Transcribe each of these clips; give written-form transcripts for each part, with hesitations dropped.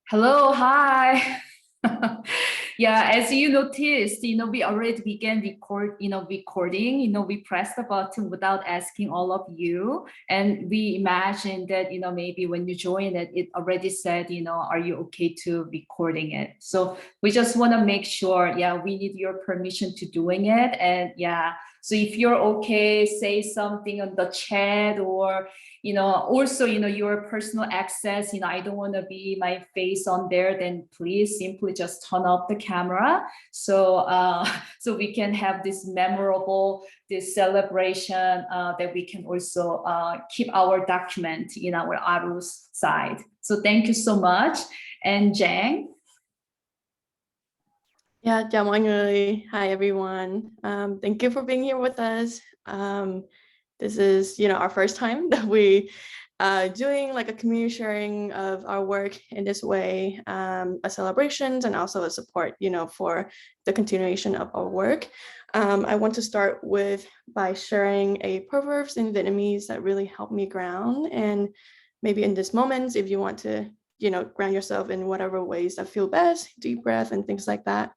Hello, hi. Yeah, as you noticed, we already began recording. We pressed the button without asking all of you, and we imagined that maybe when you join it, it already said are you okay to recording it? So we just want to make sure. Yeah, we need your permission to doing it, and yeah. So if you're okay, say something on the chat or also your personal access. I don't want to be my face on there, then please simply just turn off the camera so so we can have this memorable this celebration that we can also keep our document in our Aru's side. So thank you so much. And Jang. Yeah, chào mọi người. Hi everyone. Thank you for being here with us. This is, our first time that we doing like a community sharing of our work in this way, a celebrations and also a support, for the continuation of our work. I want to start by sharing a proverbs in Vietnamese that really helped me ground, and maybe in this moment, if you want to ground yourself in whatever ways that feel best, deep breath and things like that.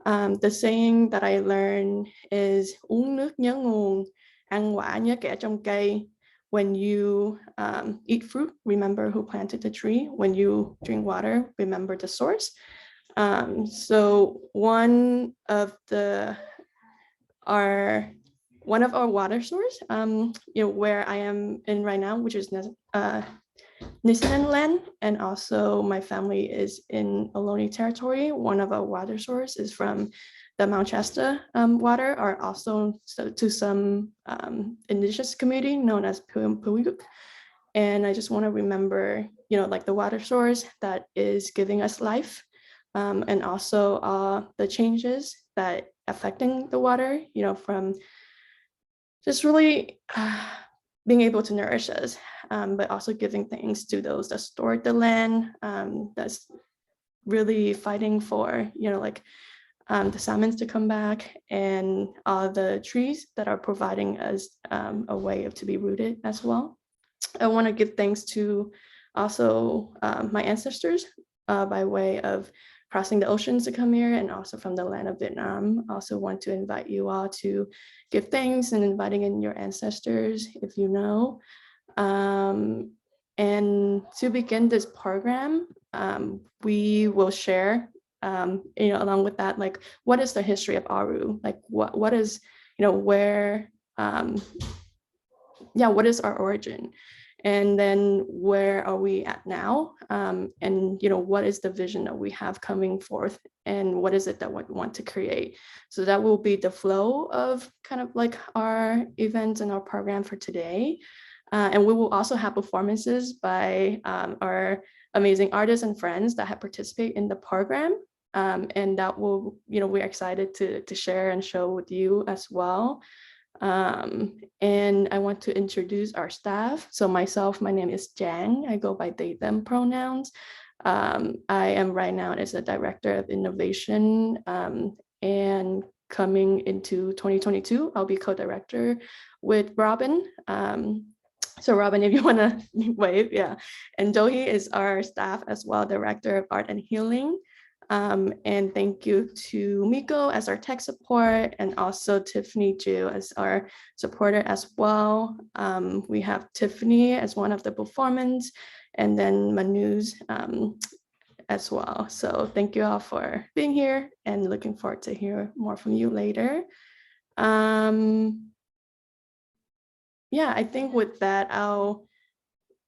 The saying that I learned is uống nước nhớ nguồn, ăn quả nhớ kẻ trồng cây. When you eat fruit, remember who planted the tree. When you drink water, remember the source. So one of our water source, where I am in right now, which is Nisinan land, and also my family is in Ohlone territory. One of our water source is from the Mount Shasta water, are also to some indigenous community known as Puiguk. And I just want to remember, like the water source that is giving us life, and also the changes that affecting the water, from just really being able to nourish us, but also giving thanks to those that stored the land, that's really fighting for, the salmons to come back, and all the trees that are providing us a way to be rooted as well. I want to give thanks to also my ancestors by way of crossing the oceans to come here, and also from the land of Vietnam. I also want to invite you all to give thanks and inviting in your ancestors if you know. And to begin this program, we will share, along with that, like what is the history of Aru? Like what is, where, what is our origin? And then where are we at now? And what is the vision that we have coming forth, and what is it that we want to create? So that will be the flow of kind of like our events and our program for today. And we will also have performances by our amazing artists and friends that have participated in the program. And that will, we're excited to share and show with you as well. And I want to introduce our staff. So myself, my name is Jang. I go by they, them pronouns. I am right now as a director of innovation, and coming into 2022, I'll be co-director with Robin. So Robin, if you want to wave, yeah. And Dohi is our staff as well, director of art and healing. And thank you to Miko as our tech support, and also Tiffany Ju as our supporter as well. We have Tiffany as one of the performers, and then Manu's as well. So thank you all for being here, and looking forward to hear more from you later. Yeah, I think with that,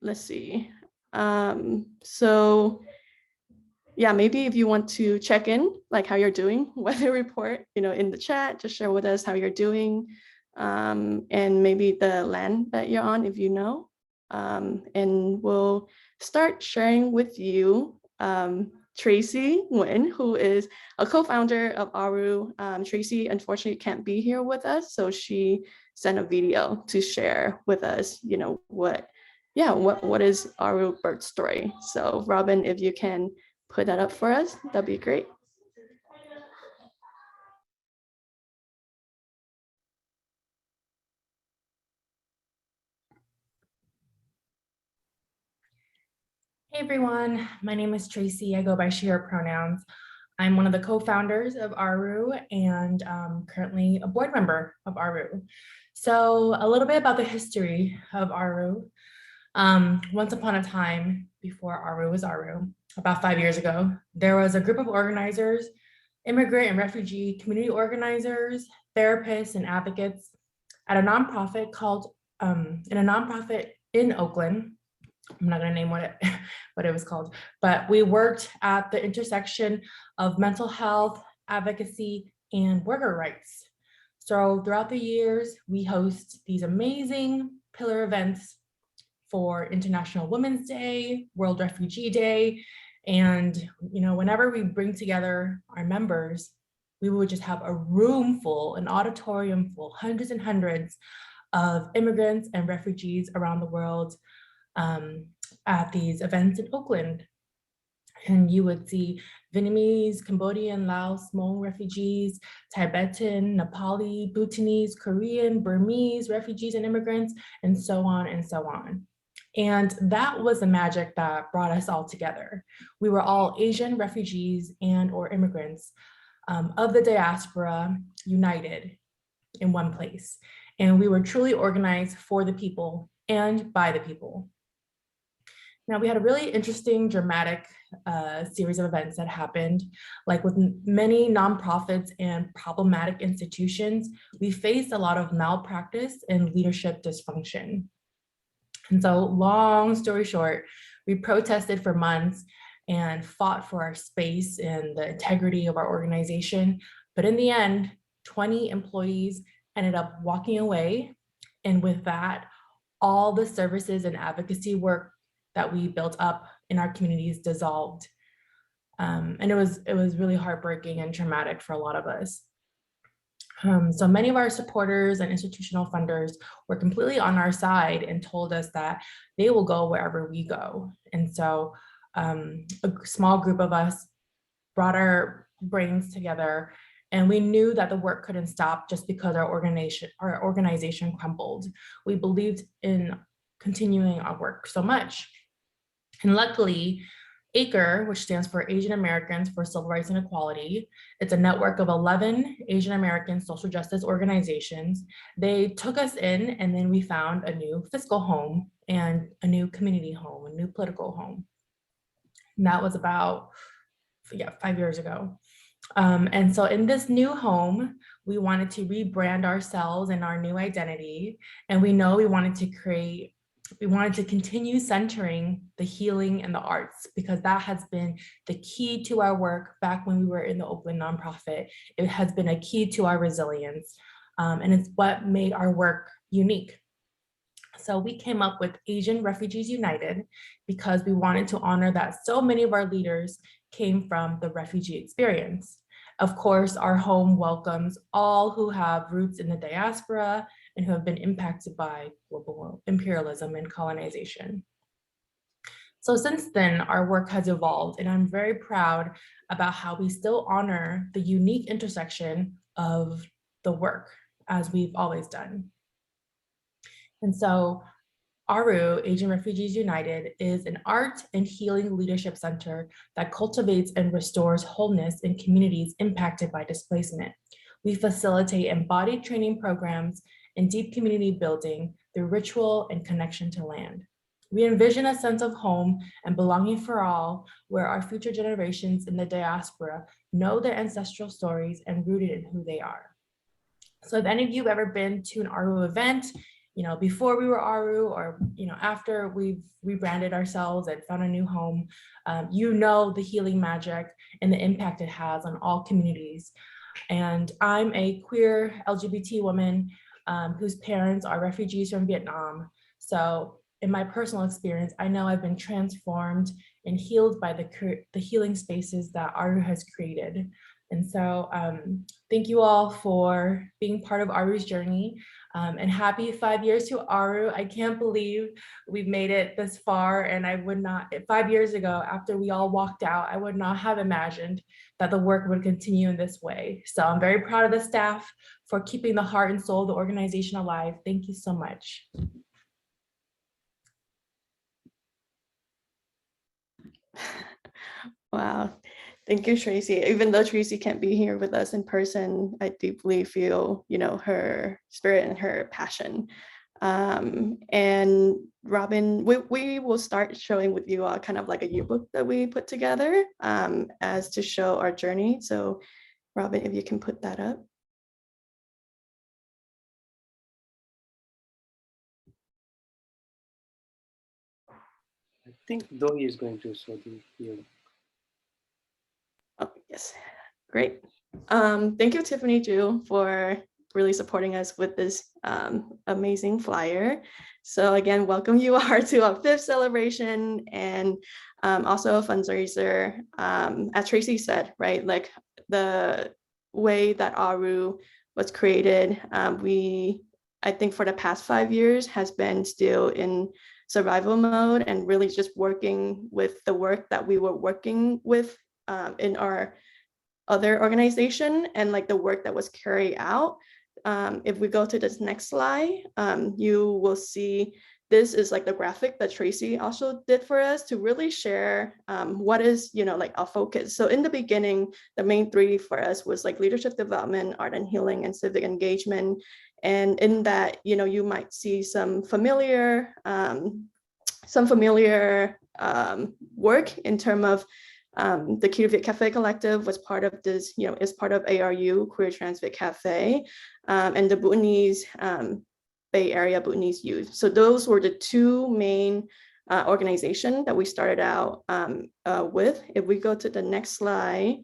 let's see. So yeah, maybe if you want to check in, like how you're doing, weather report, in the chat, just share with us how you're doing, and maybe the land that you're on, if you know. And we'll start sharing with you Tracy Nguyen, who is a co-founder of Aru. Tracy unfortunately can't be here with us, so she sent a video to share with us, what is Aru bird story. So Robin, if you can put that up for us, that'd be great. Hey everyone. My name is Tracy. I go by she, her pronouns. I'm one of the co-founders of ARU and currently a board member of ARU. So a little bit about the history of ARU. Once upon a time, before ARU was ARU, about 5 years ago, there was a group of organizers, immigrant and refugee community organizers, therapists, and advocates at a nonprofit in Oakland. I'm not going to name what it was called, but we worked at the intersection of mental health, advocacy, and worker rights. So throughout the years, we host these amazing pillar events for International Women's Day, World Refugee Day, and whenever we bring together our members, we would just have a room full, an auditorium full, hundreds and hundreds of immigrants and refugees around the world at these events in Oakland. And you would see Vietnamese, Cambodian, Laos, Hmong refugees, Tibetan, Nepali, Bhutanese, Korean, Burmese refugees and immigrants, and so on and so on. And that was the magic that brought us all together. We were all Asian refugees and or immigrants of the diaspora united in one place. And we were truly organized for the people and by the people. Now, we had a really interesting, dramatic series of events that happened. Like with many nonprofits and problematic institutions, we faced a lot of malpractice and leadership dysfunction. And so, long story short, we protested for months and fought for our space and the integrity of our organization. But in the end, 20 employees ended up walking away. And with that, all the services and advocacy work that we built up in our communities dissolved. And it was really heartbreaking and traumatic for a lot of us. So many of our supporters and institutional funders were completely on our side and told us that they will go wherever we go. And so a small group of us brought our brains together, and we knew that the work couldn't stop just because our organization crumbled. We believed in continuing our work so much. And luckily, ACRE, which stands for Asian Americans for Civil Rights and Equality, it's a network of 11 Asian American social justice organizations. They took us in, and then we found a new fiscal home and a new community home, a new political home. And that was about 5 years ago. And so in this new home, we wanted to rebrand ourselves and our new identity. And we know we wanted to continue centering the healing and the arts, because that has been the key to our work back when we were in the Oakland nonprofit. It has been a key to our resilience, and it's what made our work unique. So we came up with Asian Refugees United because we wanted to honor that so many of our leaders came from the refugee experience. Of course, our home welcomes all who have roots in the diaspora and who have been impacted by global imperialism and colonization. So since then, our work has evolved, and I'm very proud about how we still honor the unique intersection of the work as we've always done. And so ARU, Asian Refugees United, is an art and healing leadership center that cultivates and restores wholeness in communities impacted by displacement. We facilitate embodied training programs and deep community building through ritual and connection to land. We envision a sense of home and belonging for all, where our future generations in the diaspora know their ancestral stories and rooted in who they are. So if any of you have ever been to an ARU event, before we were ARU, or after we've rebranded ourselves and found a new home, the healing magic and the impact it has on all communities. And I'm a queer LGBT woman whose parents are refugees from Vietnam. So in my personal experience, I know I've been transformed and healed by the healing spaces that ARU has created. And so thank you all for being part of ARU's journey, and happy 5 years to ARU. I can't believe we've made it this far, and I would not, 5 years ago, after we all walked out, I would not have imagined that the work would continue in this way. So I'm very proud of the staff for keeping the heart and soul of the organization alive. Thank you so much. Wow. Thank you, Tracy. Even though Tracy can't be here with us in person, I deeply feel, her spirit and her passion. And Robin, we will start showing with you all kind of like a yearbook that we put together as to show our journey. So Robin, if you can put that up. I think Doi is going to show the yearbook. Oh, yes, great. Thank you, Tiffany Ju, for really supporting us with this amazing flyer. So again, welcome you are to our 5th celebration and also a fundraiser. As Tracy said, right, like the way that Aru was created, I think for the past 5 years has been still in survival mode and really just working with the work that we were working with in our other organization and like the work that was carried out. If we go to this next slide, you will see this is like the graphic that Tracy also did for us to really share what is, like our focus. So in the beginning, the main 3 for us was like leadership development, art and healing, and civic engagement. And in that, you might see some familiar work in terms of the Queer Vid Cafe Collective was part of this, is part of ARU, Queer Trans Vid Cafe, and the Bhutanese, Bay Area Bhutanese Youth. So those were the 2 main organizations that we started out with. If we go to the next slide,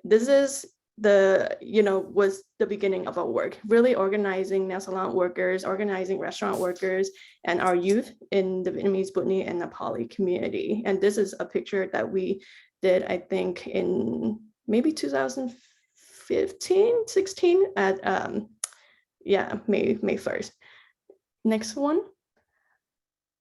this is was the beginning of our work, really organizing nail salon workers, organizing restaurant workers, and our youth in the Vietnamese, Bhutanese, and Nepali community. And this is a picture that we did, I think, in maybe 2015, 16 at, May 1st. Next one.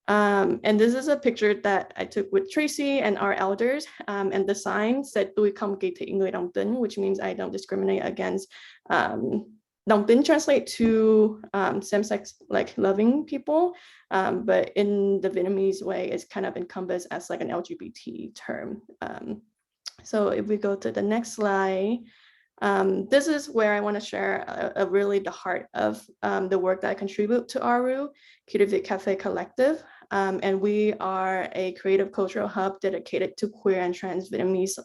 And this is a picture that I took with Tracy and our elders, and the sign said "Tôi không kỳ thị người đồng tính," which means I don't discriminate against. Đồng tính translate to same-sex like loving people, but in the Vietnamese way, it's kind of encompassed as like an LGBT term. So if we go to the next slide, this is where I want to share really the heart of the work that I contribute to ARU, Queer Vid Cafe Collective. And we are a creative cultural hub dedicated to queer and trans Vietnamese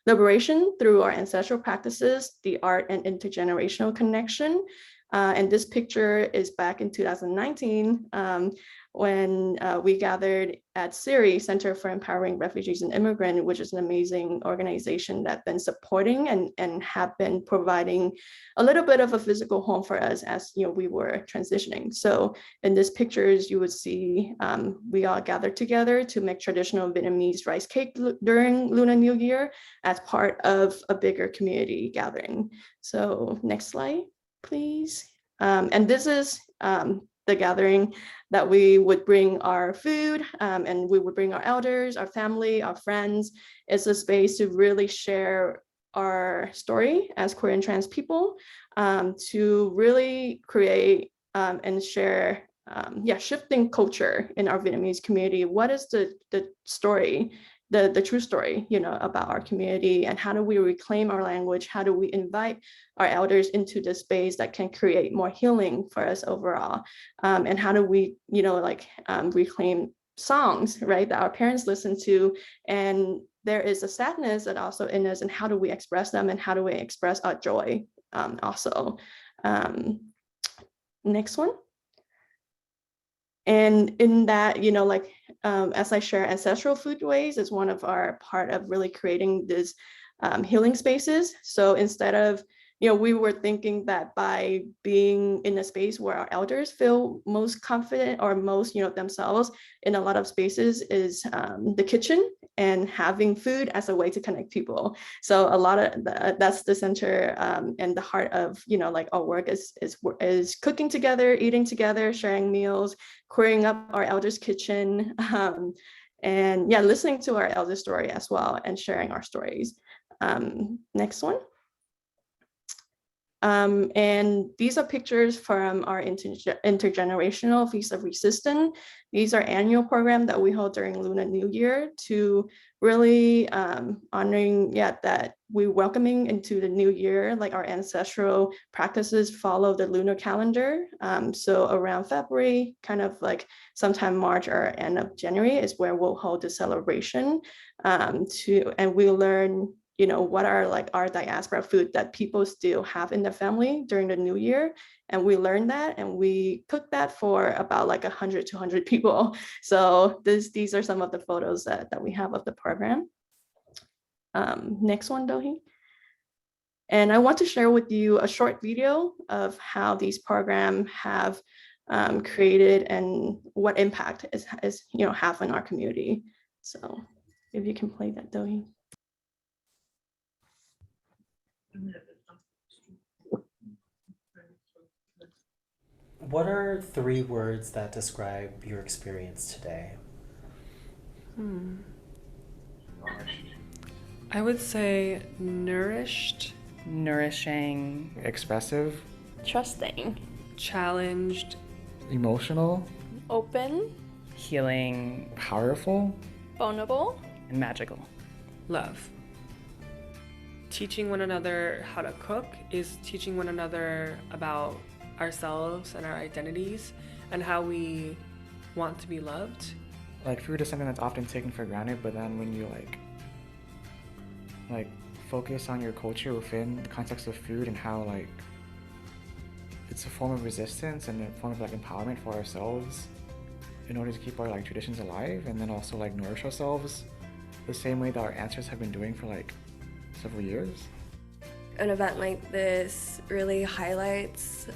liberation through our ancestral practices, the art, and intergenerational connection. And this picture is back in 2019 when we gathered at CIRI, Center for Empowering Refugees and Immigrants, which is an amazing organization that's been supporting and have been providing a little bit of a physical home for us as we were transitioning. So in these pictures, you would see we all gathered together to make traditional Vietnamese rice cake during Lunar New Year as part of a bigger community gathering. So next slide, please. And this is the gathering that we would bring our food and we would bring our elders, our family, our friends. It's a space to really share our story as queer and trans people, to really create and share shifting culture in our Vietnamese community. What is the story, the true story, about our community, and how do we reclaim our language? How do we invite our elders into the space that can create more healing for us overall? And how do we, reclaim songs, right, that our parents listen to, and there is a sadness that also in us, and how do we express them, and how do we express our joy also? Next one. And in that, as I share, ancestral foodways is one of our part of really creating this healing spaces. So instead of, we were thinking that by being in a space where our elders feel most confident or most, themselves in a lot of spaces is the kitchen and having food as a way to connect people. So a lot of that's the center and the heart of, our work is cooking together, eating together, sharing meals, queering up our elders' kitchen, and listening to our elders' story as well and sharing our stories. Next one. And these are pictures from our intergenerational Feast of Resistance. These are annual program that we hold during Lunar New Year to really honoring, that we welcoming into the new year, like our ancestral practices follow the lunar calendar. So around February, kind of like sometime March or end of January is where we'll hold the celebration and we learn, what are like our diaspora food that people still have in the family during the new year. And we learn that and we cook that for about like 100 to 200 people. So these are some of the photos that we have of the program. Next one, Dohi. And I want to share with you a short video of how these programs have created and what impact is have on our community. So if you can play that, Dohi. What are 3 words that describe your experience today? I would say nourished, Nourishing, expressive, Trusting. challenged, emotional, Open. healing, powerful, Vulnerable. and magical. love. Teaching one another how to cook is teaching one another about ourselves and our identities and how we want to be loved. like food is something that's often taken for granted, but then when you like focus on your culture within the context of food and how like it's a form of resistance and a form of like empowerment for ourselves in order to keep our like traditions alive and then also like nourish ourselves the same way that our ancestors have been doing for like several years. An event like this really highlights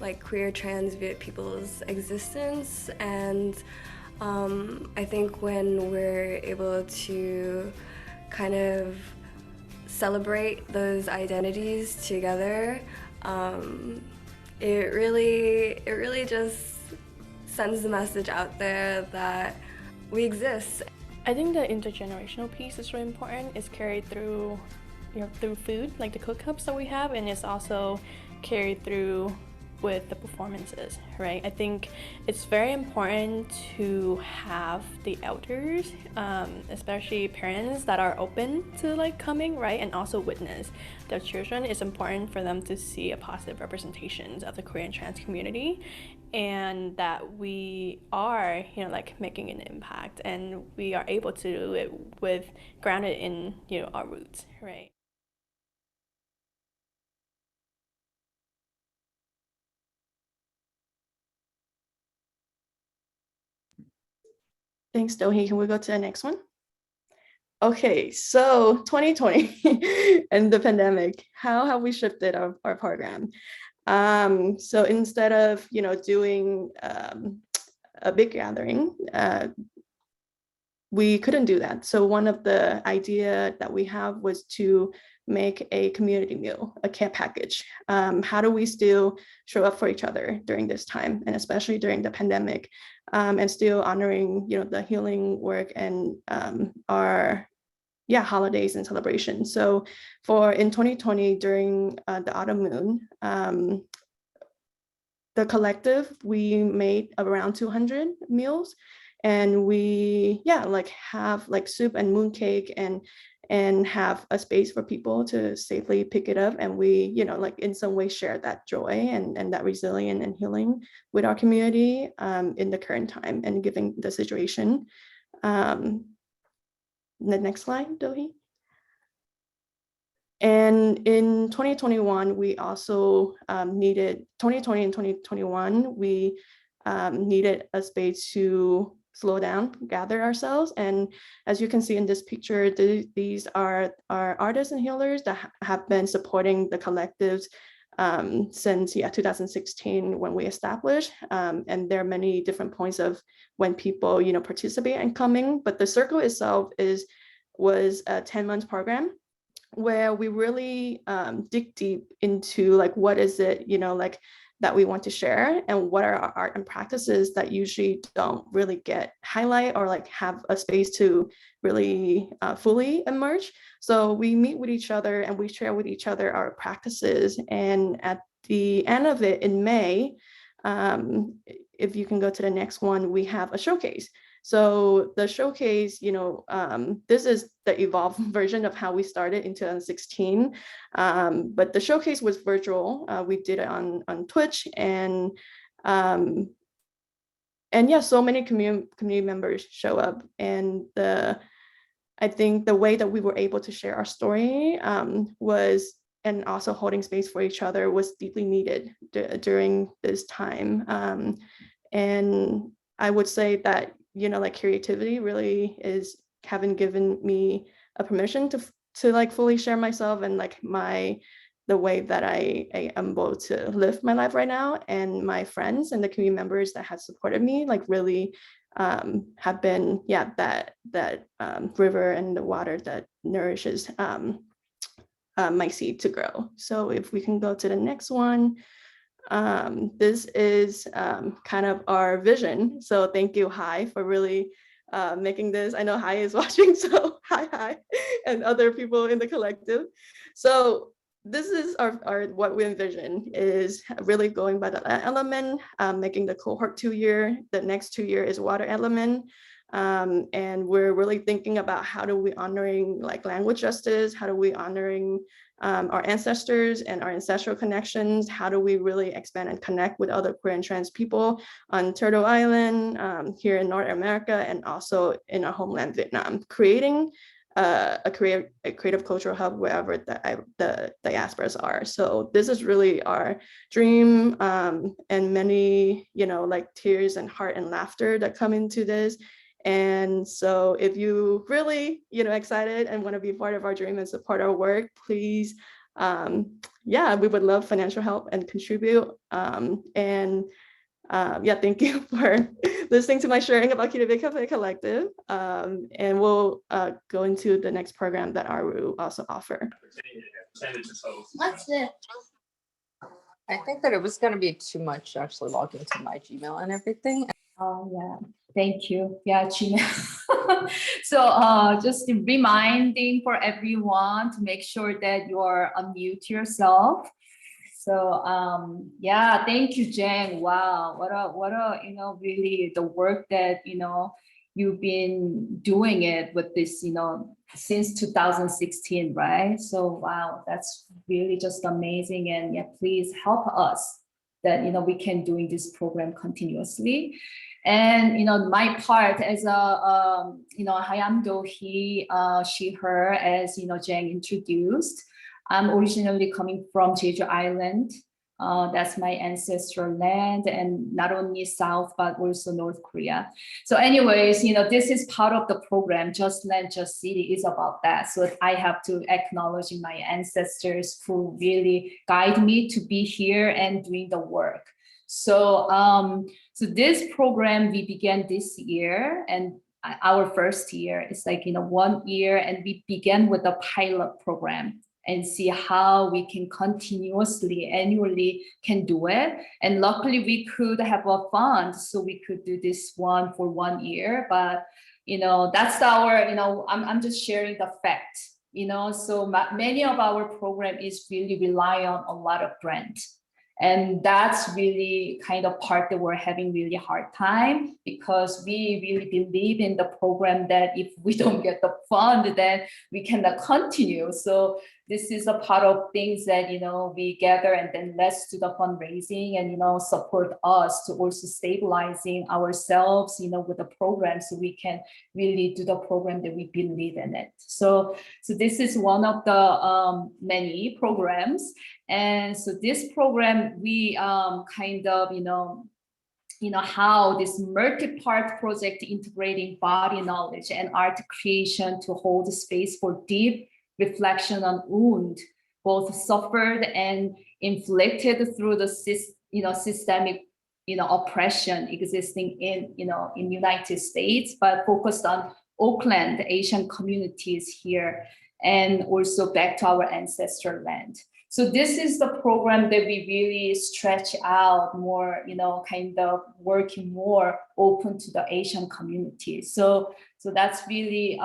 like queer trans people's existence, and I think when we're able to kind of celebrate those identities together, it really just sends the message out there that we exist. I think the intergenerational piece is really important. It's carried through, through food, like the cook-ups that we have, and it's also carried through with the performances, right? I think it's very important to have the elders, especially parents that are open to like coming, right? And also witness their children. It's important for them to see a positive representations of the queer and trans community, and that we are, like making an impact, and we are able to do it with grounded in, our roots, right? Thanks, Dohi. Can we go to the next one? Okay, so 2020 and the pandemic, how have we shifted our program? So instead of, doing a big gathering, we couldn't do that. So one of the idea that we have was to make a community meal, a care package. How do we still show up for each other during this time, and especially during the pandemic, and still honoring, the healing work and our holidays and celebrations. So in 2020, during the autumn moon, the collective, we made around 200 meals, and we have like soup and mooncake and have a space for people to safely pick it up, and we in some way share that joy and that resilience and healing with our community in the current time and given the situation. The next slide, Dohi. And in 2021, we also needed 2020 and 2021, we needed a space to slow down, gather ourselves. And as you can see in this picture, these are our artists and healers that have been supporting the collectives since 2016 when we established. And there are many different points of when people participate and coming, but the circle itself was a 10-month program where we really dig deep into like what is it that we want to share, and what are our art and practices that usually don't really get highlight or like have a space to really fully emerge. So we meet with each other and we share with each other our practices. And at the end of it in May, if you can go to the next one, we have a showcase. So the showcase, this is the evolved version of how we started in 2016. But the showcase was virtual. We did it on Twitch, and yeah, so many community members show up. And I think the way that we were able to share our story was, and also holding space for each other, was deeply needed during this time. And I would say that, like creativity really is having given me a permission to like fully share myself and like the way that I am able to live my life right now. And my friends and the community members that have supported me like really have been, that river and the water that nourishes my seed to grow. So if we can go to the next one. This is kind of our vision. So thank you, Hai, for really making this. I know Hai is watching, so hi, and other people in the collective. So this is our what we envision is really going by the element, making the cohort 2 year. The next 2 year is water element. And we're really thinking about how do we honoring like language justice, how do we honoring our ancestors and our ancestral connections, how do we really expand and connect with other queer and trans people on Turtle Island, here in North America, and also in our homeland, Vietnam, creating a creative cultural hub wherever the diasporas are. So this is really our dream, and many, like tears and heart and laughter that come into this. And so if you really, excited and want to be part of our dream and support our work, please, we would love financial help and contribute. Thank you for listening to my sharing about Kitty Cafe Collective. And we'll go into the next program that Aru also offer. What's it? I think that it was going to be too much to actually log into my Gmail and everything. Oh, yeah. Thank you. Yeah, Gina. So just reminding for everyone to make sure that you're unmute yourself. So thank you, Jen. Wow, what a really the work that you've been doing it with this since 2016, right? So wow, that's really just amazing. And please help us that we can doing this program continuously. And my part as a Hayamdo, he, she, her, as Jen introduced. I'm originally coming from Jeju Island. That's my ancestral land, and not only South but also North Korea. So, anyways, this is part of the program. Just Land, Just City is about that. So I have to acknowledge my ancestors who really guide me to be here and doing the work. So, so this program we began this year, and our first year is like 1 year, and we began with a pilot program and see how we can continuously, annually can do it. And luckily we could have a fund, so we could do this one for 1 year. But that's our, I'm just sharing the fact. So many of our program is really rely on a lot of grant. And that's really kind of part that we're having really hard time, because we really believe in the program that if we don't get the fund, then we cannot continue. So this is a part of things that, we gather, and then let's do the fundraising and, support us to also stabilizing ourselves, with the program, so we can really do the program that we believe in it. So this is one of the many programs. And so this program, we kind of, how this multi-part project integrating body knowledge and art creation to hold space for deep reflection on wound, both suffered and inflicted through the systemic oppression existing in in United States, but focused on Oakland, Asian communities here, and also back to our ancestral land. So this is the program that we really stretch out more, kind of working more open to the Asian community. So that's really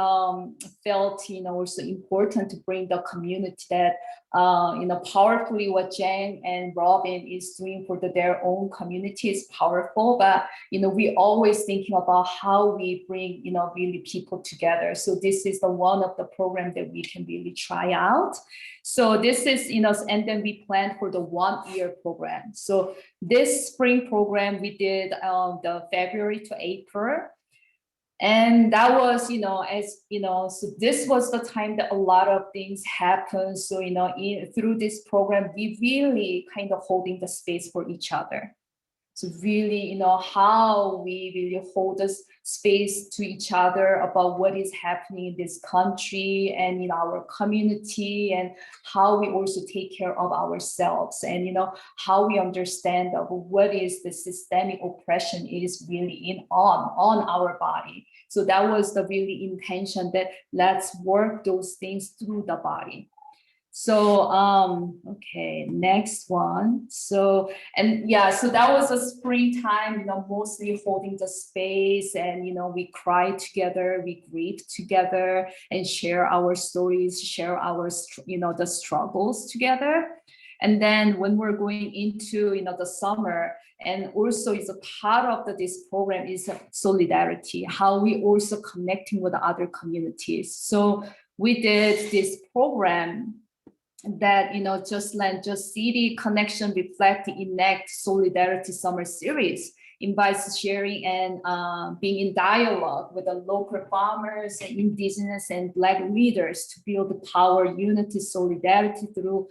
felt, also important to bring the community that, powerfully what Jen and Robin is doing for their own community is powerful, but, we always thinking about how we bring, really people together. So this is the one of the program that we can really try out. So this is, and then we planned for the 1 year program. So this spring program we did the February to April. And that was, so this was the time that a lot of things happened. So, through this program, we really kind of holding the space for each other. So really, how we really hold this space to each other about what is happening in this country and in our community, and how we also take care of ourselves, and how we understand of what is the systemic oppression is really on our body. So that was the really intention, that let's work those things through the body. So, okay, next one. So, and yeah, so that was a springtime, mostly holding the space, and, we cry together, we grieve together, and share our stories, share our, the struggles together. And then when we're going into, the summer, and also is a part of this program is solidarity, how we also connecting with other communities. So we did this program that, just city connection reflect enact solidarity summer series, invites sharing and being in dialogue with the local farmers and indigenous and Black leaders to build the power, unity, solidarity through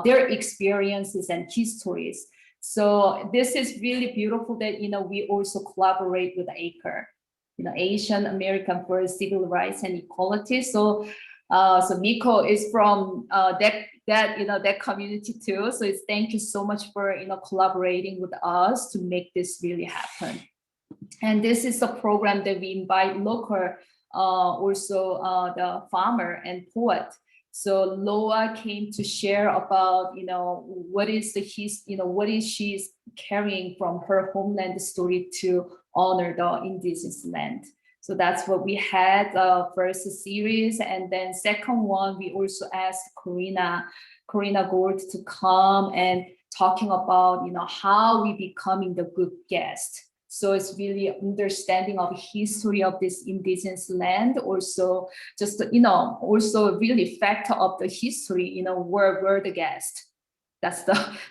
their experiences and histories. So this is really beautiful that, we also collaborate with ACRE, Asian American for Civil Rights and Equality. So Miko is from that community too. So it's thank you so much for collaborating with us to make this really happen. And this is a program that we invite local, also the farmer and poet. So Loa came to share about what is what is she's carrying from her homeland story to honor the indigenous land. So that's what we had first series, and then second one we also asked Corina Gould to come and talking about how we becoming the good guest. So it's really understanding of history of this indigenous land, also just also really factor of the history, where we're the guest. That's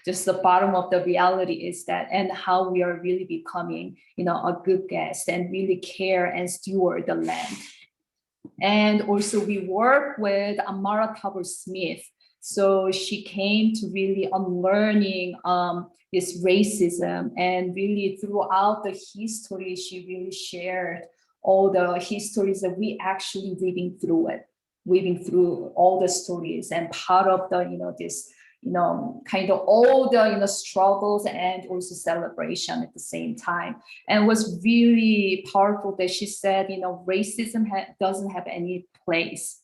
just the bottom of the reality is that, and how we are really becoming, a good guest and really care and steward the land. And also we work with Amara Tabor Smith. So she came to really unlearning this racism, and really throughout the history, she really shared all the histories that we actually weaving through all the stories, and part of the, this, kind of all the, struggles and also celebration at the same time. And it was really powerful that she said, racism doesn't have any place,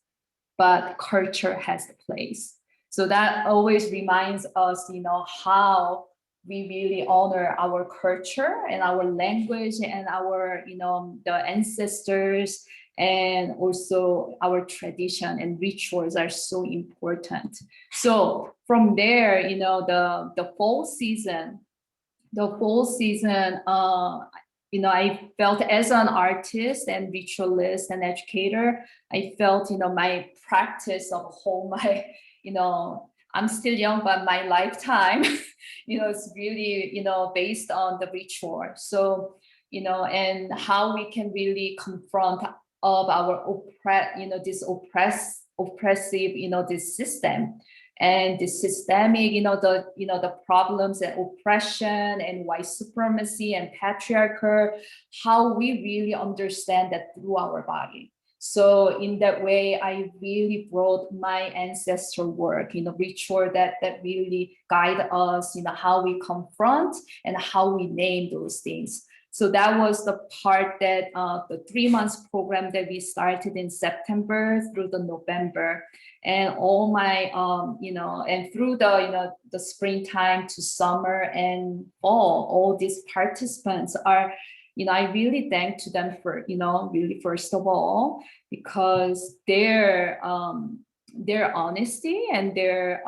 but culture has a place. So that always reminds us, how we really honor our culture and our language and our, the ancestors, and also our tradition and rituals are so important. So from there, the fall season, I felt as an artist and ritualist and educator, I felt, my practice of whole my, I'm still young, but my lifetime, it's really, based on the ritual. So, and how we can really confront of our this oppressive, this system. And the systemic, the problems and oppression and white supremacy and patriarchy, how we really understand that through our body. So in that way, I really brought my ancestral work, ritual that really guide us, how we confront and how we name those things. So that was the part that the 3 months program that we started in September through the November. And all my, and through the, the springtime to summer and fall, all these participants are, I really thank to them for, really first of all, because their honesty and their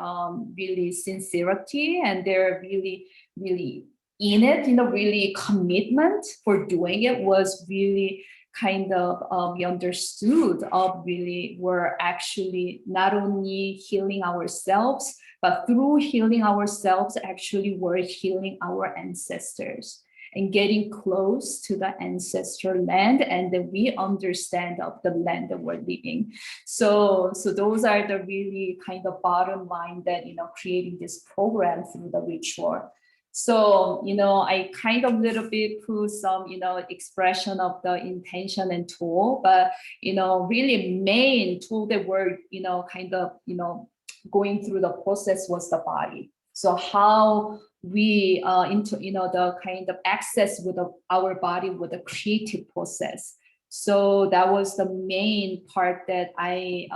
really sincerity and their really, really in it, really commitment for doing it was really kind of we understood of really we're actually not only healing ourselves, but through healing ourselves, actually we're healing our ancestors and getting close to the ancestral land, and then we understand of the land that we're living. So those are the really kind of bottom line that, creating this program through the ritual. So, I kind of little bit put some, expression of the intention and tool, but, really main tool that we're, kind of, going through the process was the body. So how we into, the kind of access with our body with the creative process. So that was the main part that I,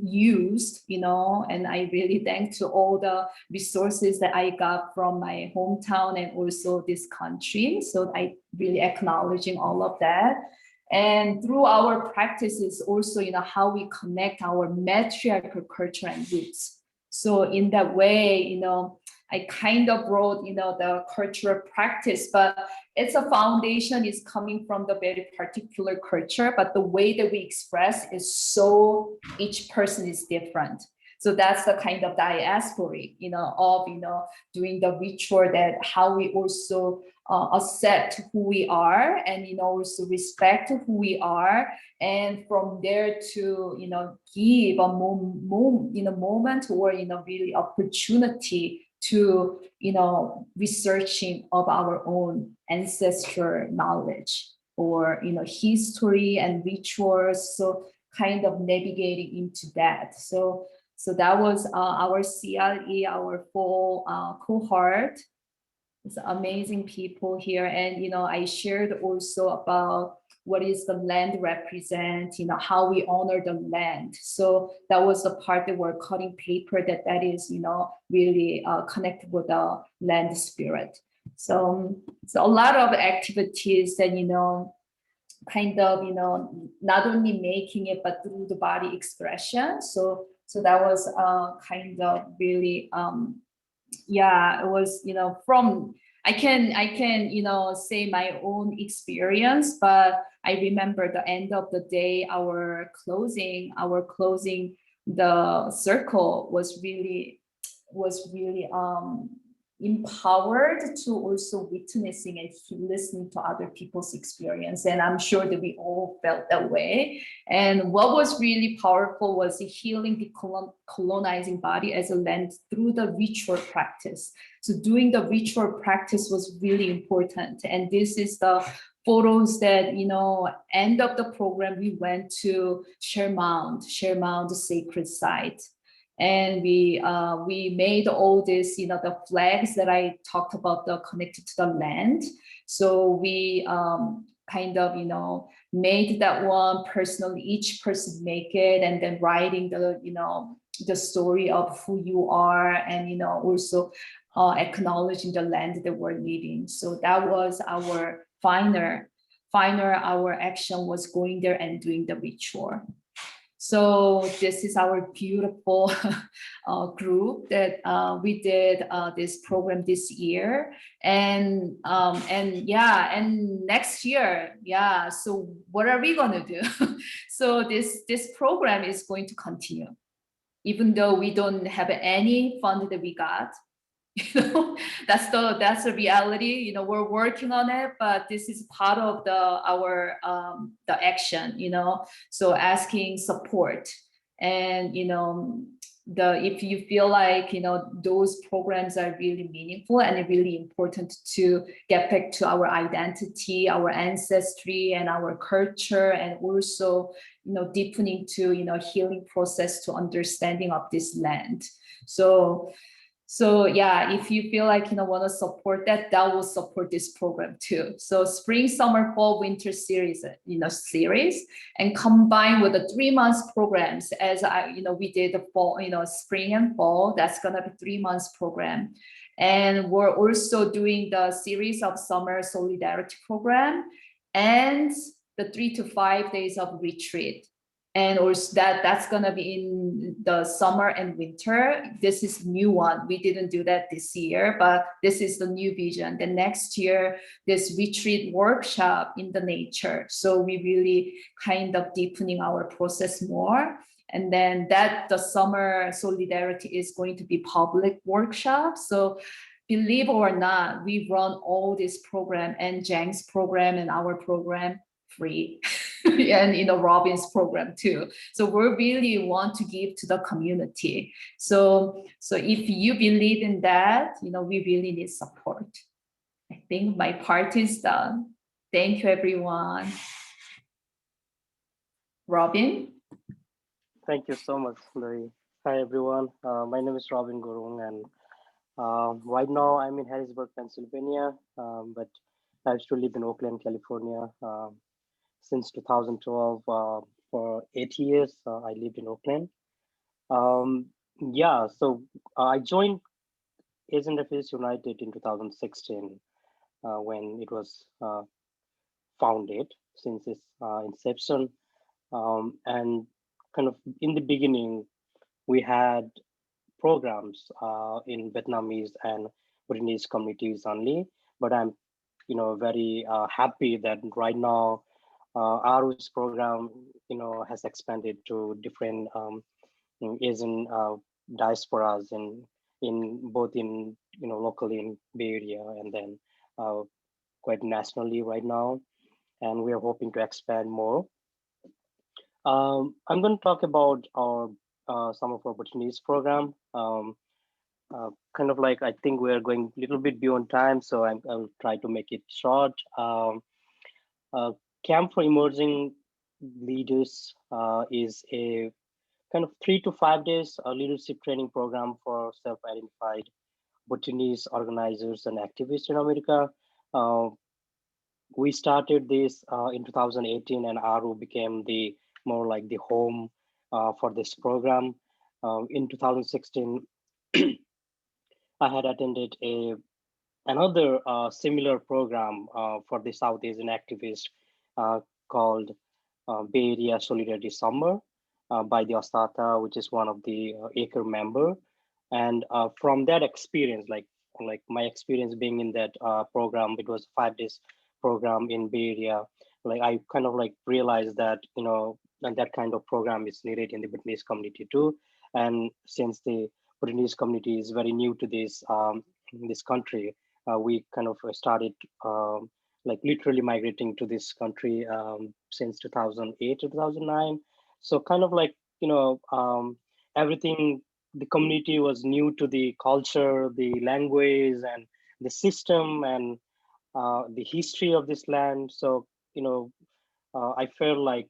used, and I really thank to all the resources that I got from my hometown and also this country. So I really acknowledging all of that. And through our practices also, how we connect our matriarchal culture and roots. So in that way, I kind of brought, the cultural practice, but it's a foundation is coming from the very particular culture, but the way that we express is so each person is different. So that's the kind of diaspora, of, doing the ritual, that how we also accept who we are and, also respect who we are. And from there to, give a moment or, really opportunity to, researching of our own ancestral knowledge or, history and rituals. So kind of navigating into that. So that was our CLE, our full cohort. It's amazing people here. And, I shared also about what is the land represent, how we honor the land. So that was the part that we're cutting paper that is, really connected with the land spirit. So a lot of activities that, kind of, not only making it, but through the body expression. So that was kind of really, it was, from, I can, say my own experience, but I remember the end of the day, our closing, the circle was really empowered to also witnessing and listening to other people's experience. And I'm sure that we all felt that way. And what was really powerful was the healing the colonizing body as a land through the ritual practice. So doing the ritual practice was really important. And this is the photos that, end of the program, we went to Share Mound, the sacred site. And we made all this, the flags that I talked about, the connected to the land. So we kind of, made that one personally, each person make it, and then writing the, the story of who you are, and, also acknowledging the land that we're living. So that was our final, our action was going there and doing the ritual. So this is our beautiful group that we did this program this year, and next year, So what are we gonna do? So this program is going to continue, even though we don't have any fund that we got. That's the reality. We're working on it, but this is part of our the action. So asking support, and if you feel like those programs are really meaningful and really important to get back to our identity, our ancestry, and our culture, and also deepening to healing process to understanding of this land. So So yeah, if you feel like want to support that, that will support this program too. So spring, summer, fall, winter series, series, and combined with the 3 months programs, as we did the fall, spring and fall. That's gonna be 3 months program, and we're also doing the series of summer solidarity program, and the 3 to 5 days of retreat. And also that's gonna be in the summer and winter. This is new one. We didn't do that this year, but this is the new vision. The next year, this retreat workshop in the nature. So we really kind of deepening our process more. And then the summer solidarity is going to be public workshop. So believe or not, we run all this program and Jang's program and our program free. And Robin's program too. So we really want to give to the community. So if you believe in that, we really need support. I think my part is done. Thank you, everyone. Robin? Thank you so much, Larry. Hi, everyone. My name is Robin Gurung, and right now I'm in Harrisburg, Pennsylvania, but I used to live in Oakland, California. Since 2012, for 8 years, I lived in Oakland. Yeah, so I joined Asian Refugees United in 2016 when it was founded since its inception. And kind of in the beginning, we had programs in Vietnamese and Bhutanese communities only. But I'm, very happy that right now RU's program, has expanded to different Asian diasporas in both in locally in Bay Area and then quite nationally right now, and we are hoping to expand more. I'm going to talk about our some of our Bhutanese program. Kind of like I think we're going a little bit beyond time, so I'll try to make it short. Camp for Emerging Leaders is a kind of 3 to 5 days leadership training program for self-identified Bhutanese organizers and activists in America. We started this in 2018, and ARU became the more like the home for this program. In 2016, I had attended another similar program for the South Asian activist called Bay Area Solidarity Summer by the Ostata, which is one of the ACRE member. And from that experience, like my experience being in that program, it was 5 days program in Bay Area. Like I kind of like realized that and that kind of program is needed in the Bhutanese community too. And since the Bhutanese community is very new to this country, we kind of started like literally migrating to this country since 2008 to 2009. So kind of like everything, the community was new to the culture, the language, and the system, and the history of this land. So I felt like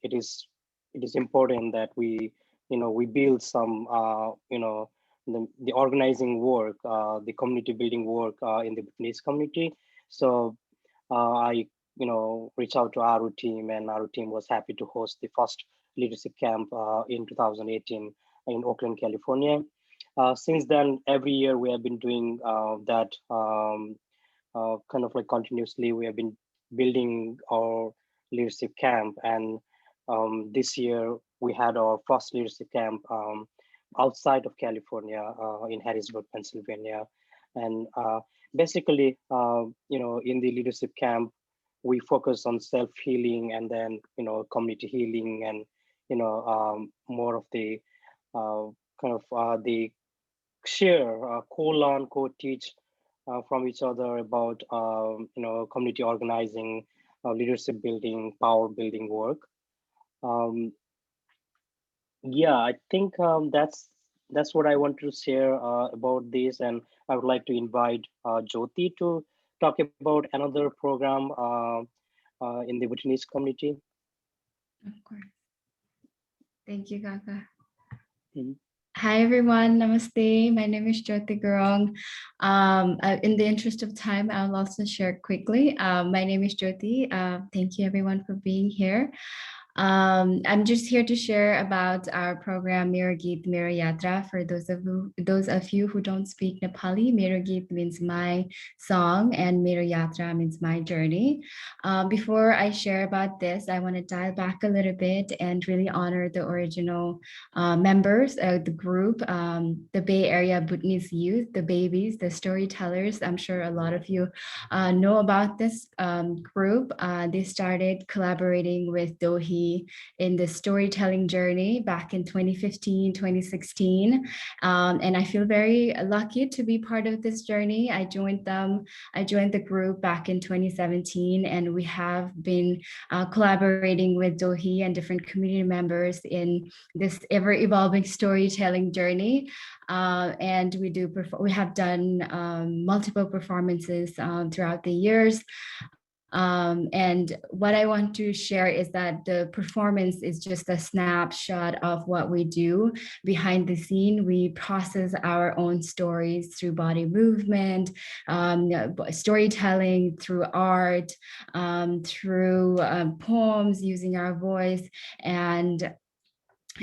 it is important that we build some the organizing work, the community building work in the Bhutanese community. So I reached out to our team, and our team was happy to host the first leadership camp in 2018 in Oakland, California. Since then, every year we have been doing that kind of like continuously. We have been building our leadership camp, and this year we had our first leadership camp outside of California in Harrisburg, Pennsylvania. And basically, in the leadership camp, we focus on self-healing and then, community healing and, more of the kind of the share, co-learn, co-teach from each other about, community organizing, leadership building, power building work. Yeah, I think that's what I want to share about this, and I would like to invite Jyoti to talk about another program in the Bhutanese community. Of course. Thank you, Kaka. Mhm. Hi everyone, namaste. My name is Jyoti Gurung. In the interest of time, I'll also share quickly. My name is Jyoti. Thank you everyone for being here. I'm just here to share about our program Mera Geet Mera Yatra. For those of you who don't speak Nepali, Mera Geet means my song and Mera Yatra means my journey. Before I share about this, I want to dial back a little bit and really honor the original members of the group, the Bay Area Bhutanese youth, the babies, the storytellers. I'm sure a lot of you know about this group. They started collaborating with Dohi in the storytelling journey back in 2015, 2016. And I feel very lucky to be part of this journey. I joined the group back in 2017, and we have been collaborating with Dohi and different community members in this ever evolving storytelling journey. And we have done multiple performances throughout the years. And what I want to share is that the performance is just a snapshot of what we do behind the scene. We process our own stories through body movement, storytelling, through art, through poems, using our voice. And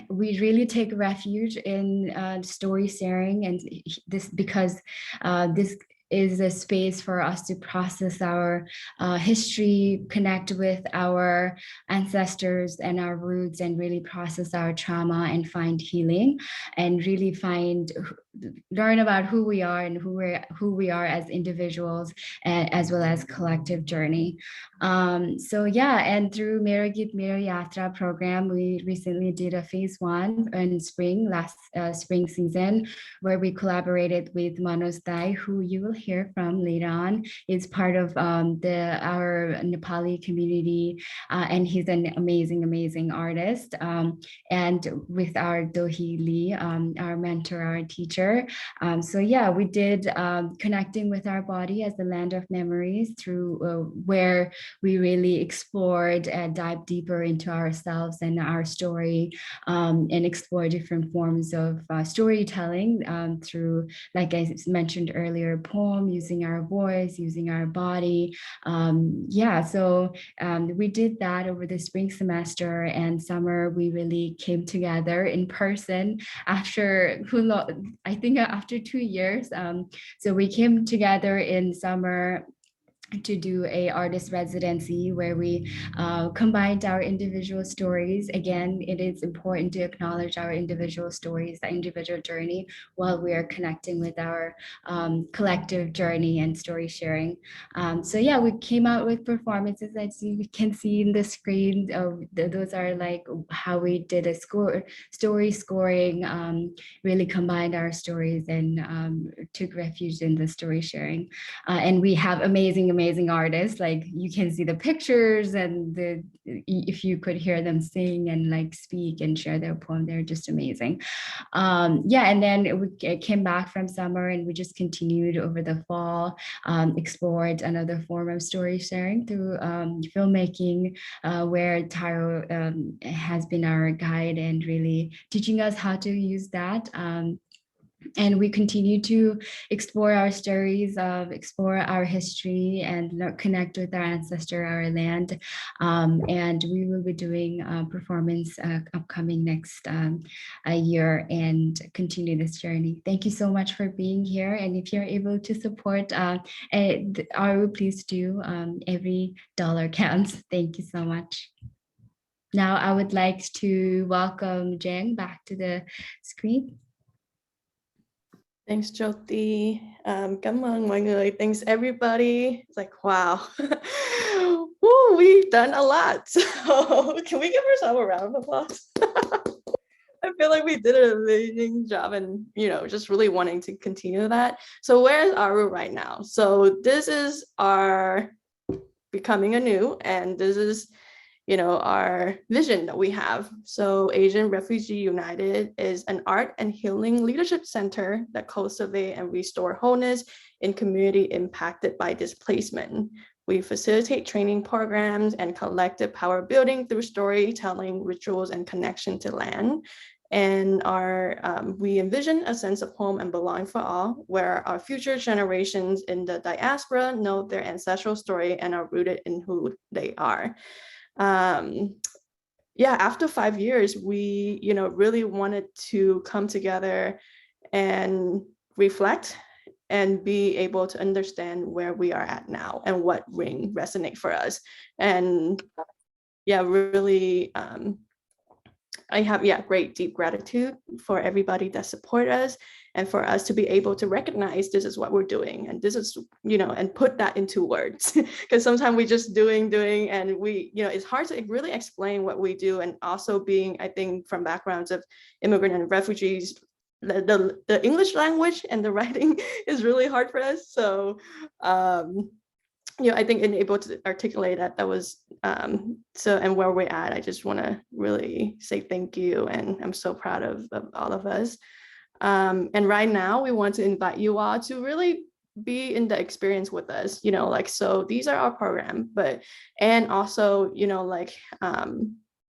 we really take refuge in story sharing, and this because this is a space for us to process our history, connect with our ancestors and our roots, and really process our trauma and find healing, and really learn about who we are and who we are as individuals, and as well as collective journey. So yeah, and through Mera Geet Mera Yatra program, we recently did a phase 1 in last spring season, where we collaborated with Manos Dai, who you will hear from later on. Is part of our Nepali community, and he's an amazing artist. And with our Dohi Lee, our mentor, our teacher. So yeah, we did connecting with our body as the land of memories, through where we really explored and dive deeper into ourselves and our story, and explore different forms of storytelling through, like I mentioned earlier, poem, using our voice, using our body. So we did that over the spring semester and summer. We really came together in person after I think after 2 years. So we came together in summer to do a artist residency where we combined our individual stories. Again, it is important to acknowledge our individual stories, the individual journey, while we are connecting with our collective journey and story sharing. So yeah, we came out with performances that you can see in the screen. Those are like how we did a story scoring, really combined our stories and took refuge in the story sharing. And we have amazing artists. Like, you can see the pictures, and if you could hear them sing and like speak and share their poem, they're just amazing. And then we came back from summer, and we just continued over the fall, explored another form of story sharing through filmmaking, where Taro has been our guide and really teaching us how to use that. And we continue to explore our stories, explore our history, and connect with our ancestor, our land. And we will be doing a performance upcoming next year, and continue this journey. Thank you so much for being here. And if you're able to support Aru, please do. Every dollar counts. Thank you so much. Now I would like to welcome Jen back to the screen. Thanks, Jyoti. Cảm ơn mọi người. Thanks, everybody. It's like, wow. Woo, we've done a lot. So can we give ourselves a round of applause? I feel like we did an amazing job, and, just really wanting to continue that. So where's Aru right now? So this is our Becoming Anew, and this is our vision that we have. So Asian Refugee United is an art and healing leadership center that cultivate and restore wholeness in community impacted by displacement. We facilitate training programs and collective power building through storytelling, rituals, and connection to land. And we envision a sense of home and belonging for all, where our future generations in the diaspora know their ancestral story and are rooted in who they are. After 5 years, we, really wanted to come together and reflect and be able to understand where we are at now and what ring resonate for us. And really, I have great deep gratitude for everybody that support us, and for us to be able to recognize this is what we're doing, and this is, and put that into words, because sometimes we just doing and we, it's hard to really explain what we do. And also being, I think, from backgrounds of immigrant and refugees, the English language and the writing is really hard for us. So I think being able to articulate that was and where we're at, I just want to really say thank you, and I'm so proud of all of us. And right now we want to invite you all to really be in the experience with us, so these are our program, and also,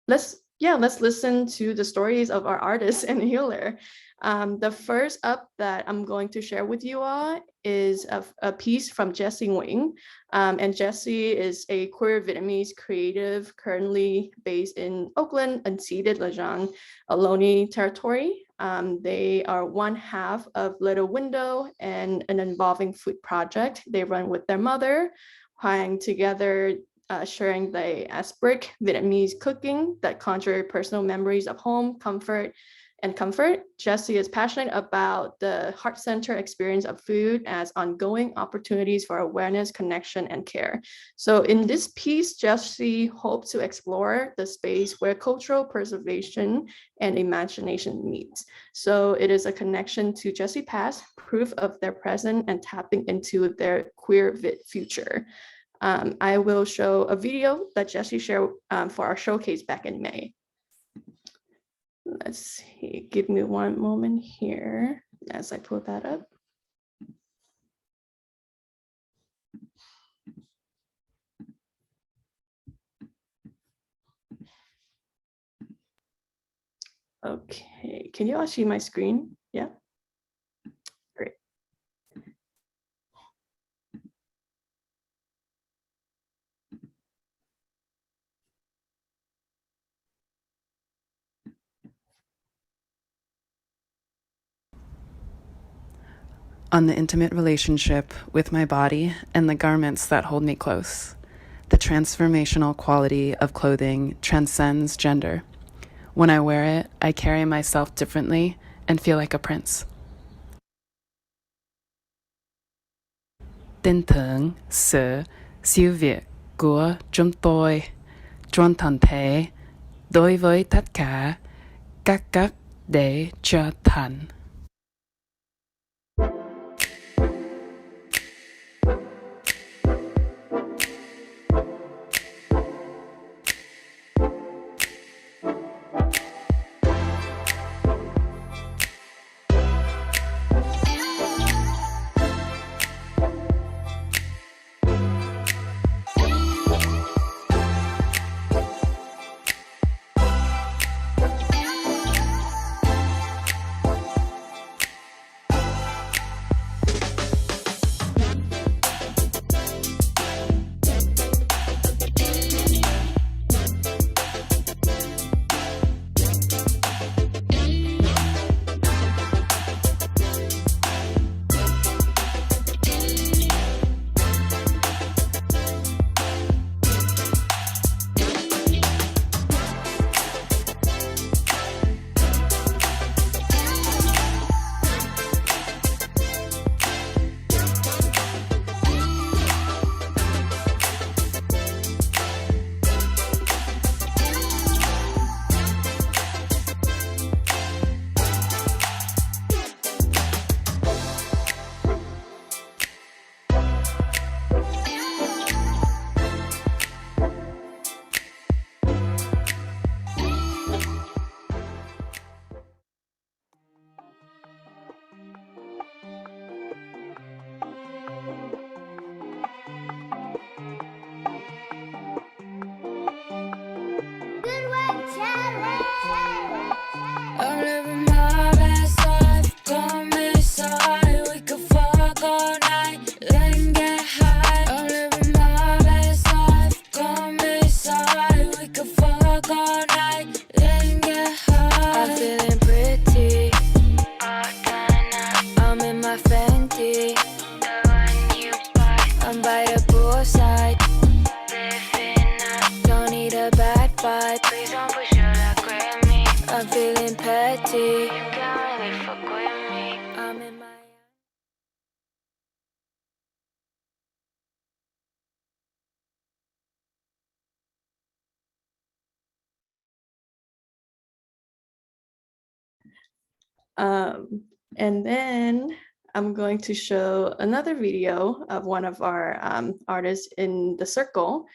let's listen to the stories of our artists and healer. The first up that I'm going to share with you all is a piece from Jessie Nguyen. And Jessie is a queer Vietnamese creative currently based in Oakland, unceded Lajang Ohlone territory. They are one half of Little Window and an involving food project they run with their mother, hanging together, sharing the aspic Vietnamese cooking that conjure personal memories of home, comfort. Jessie is passionate about the heart-centered experience of food as ongoing opportunities for awareness, connection, and care. So in this piece, Jessie hopes to explore the space where cultural preservation and imagination meet. So it is a connection to Jessie past, proof of their present, and tapping into their queer Vit future. I will show a video that Jessie shared for our showcase back in May. Let's see, give me one moment here as I pull that up. Okay, can you all see my screen? Yeah, great. On the intimate relationship with my body and the garments that hold me close. The transformational quality of clothing transcends gender. When I wear it, I carry myself differently and feel like a prince. Tin tưởng sự siêu việt của chúng tôi trong thân thể đối với tất cả các cách để trở thành. Sitting by the poolside, living up. Don't need a bad vibe. Please don't push your luck with me. I'm feeling petty. You can't really fuck with me. I'm in my. And then I'm going to show another video of one of our artists in the circle.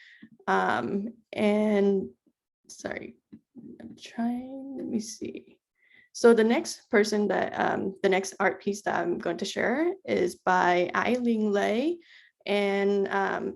And sorry, I'm trying, let me see. So the next person that, the next art piece that I'm going to share is by Ai Ling Lei. And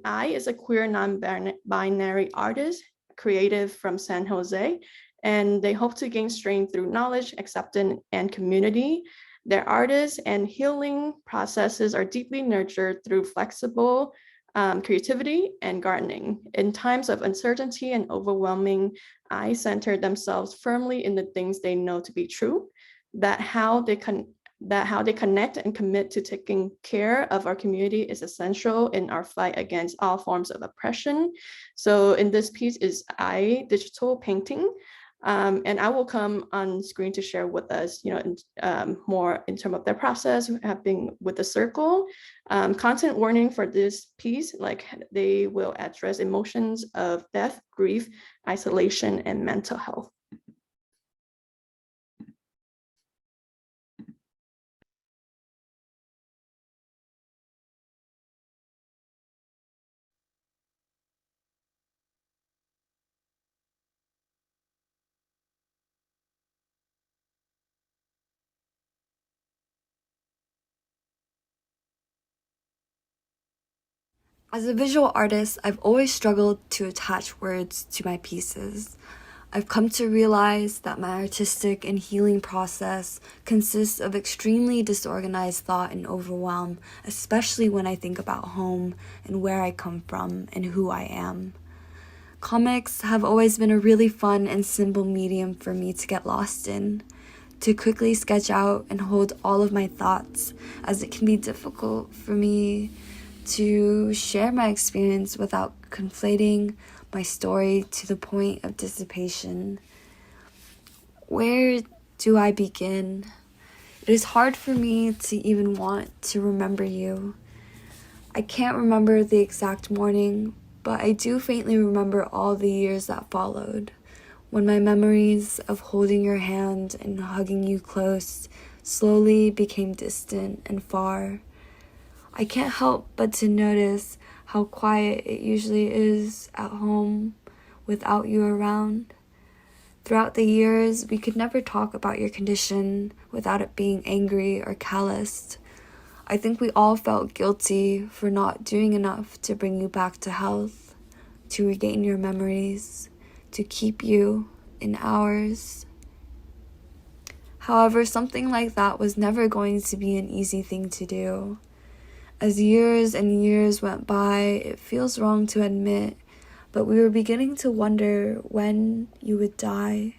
Ai is a queer non-binary artist, creative from San Jose, and they hope to gain strength through knowledge, acceptance, and community. Their artists and healing processes are deeply nurtured through flexible creativity and gardening. In times of uncertainty and overwhelming, I center themselves firmly in the things they know to be true, that how they connect and commit to taking care of our community is essential in our fight against all forms of oppression. So in this piece is I digital painting. And I will come on screen to share with us, more in terms of their process, happening with the circle. Content warning for this piece, like they will address emotions of death, grief, isolation, and mental health. As a visual artist, I've always struggled to attach words to my pieces. I've come to realize that my artistic and healing process consists of extremely disorganized thought and overwhelm, especially when I think about home and where I come from and who I am. Comics have always been a really fun and simple medium for me to get lost in, to quickly sketch out and hold all of my thoughts, as it can be difficult for me to share my experience without conflating my story to the point of dissipation. Where do I begin? It is hard for me to even want to remember you. I can't remember the exact morning, but I do faintly remember all the years that followed, when my memories of holding your hand and hugging you close slowly became distant and far. I can't help but to notice how quiet it usually is at home without you around. Throughout the years, we could never talk about your condition without it being angry or calloused. I think we all felt guilty for not doing enough to bring you back to health, to regain your memories, to keep you in ours. However, something like that was never going to be an easy thing to do. As years and years went by, it feels wrong to admit, but we were beginning to wonder when you would die.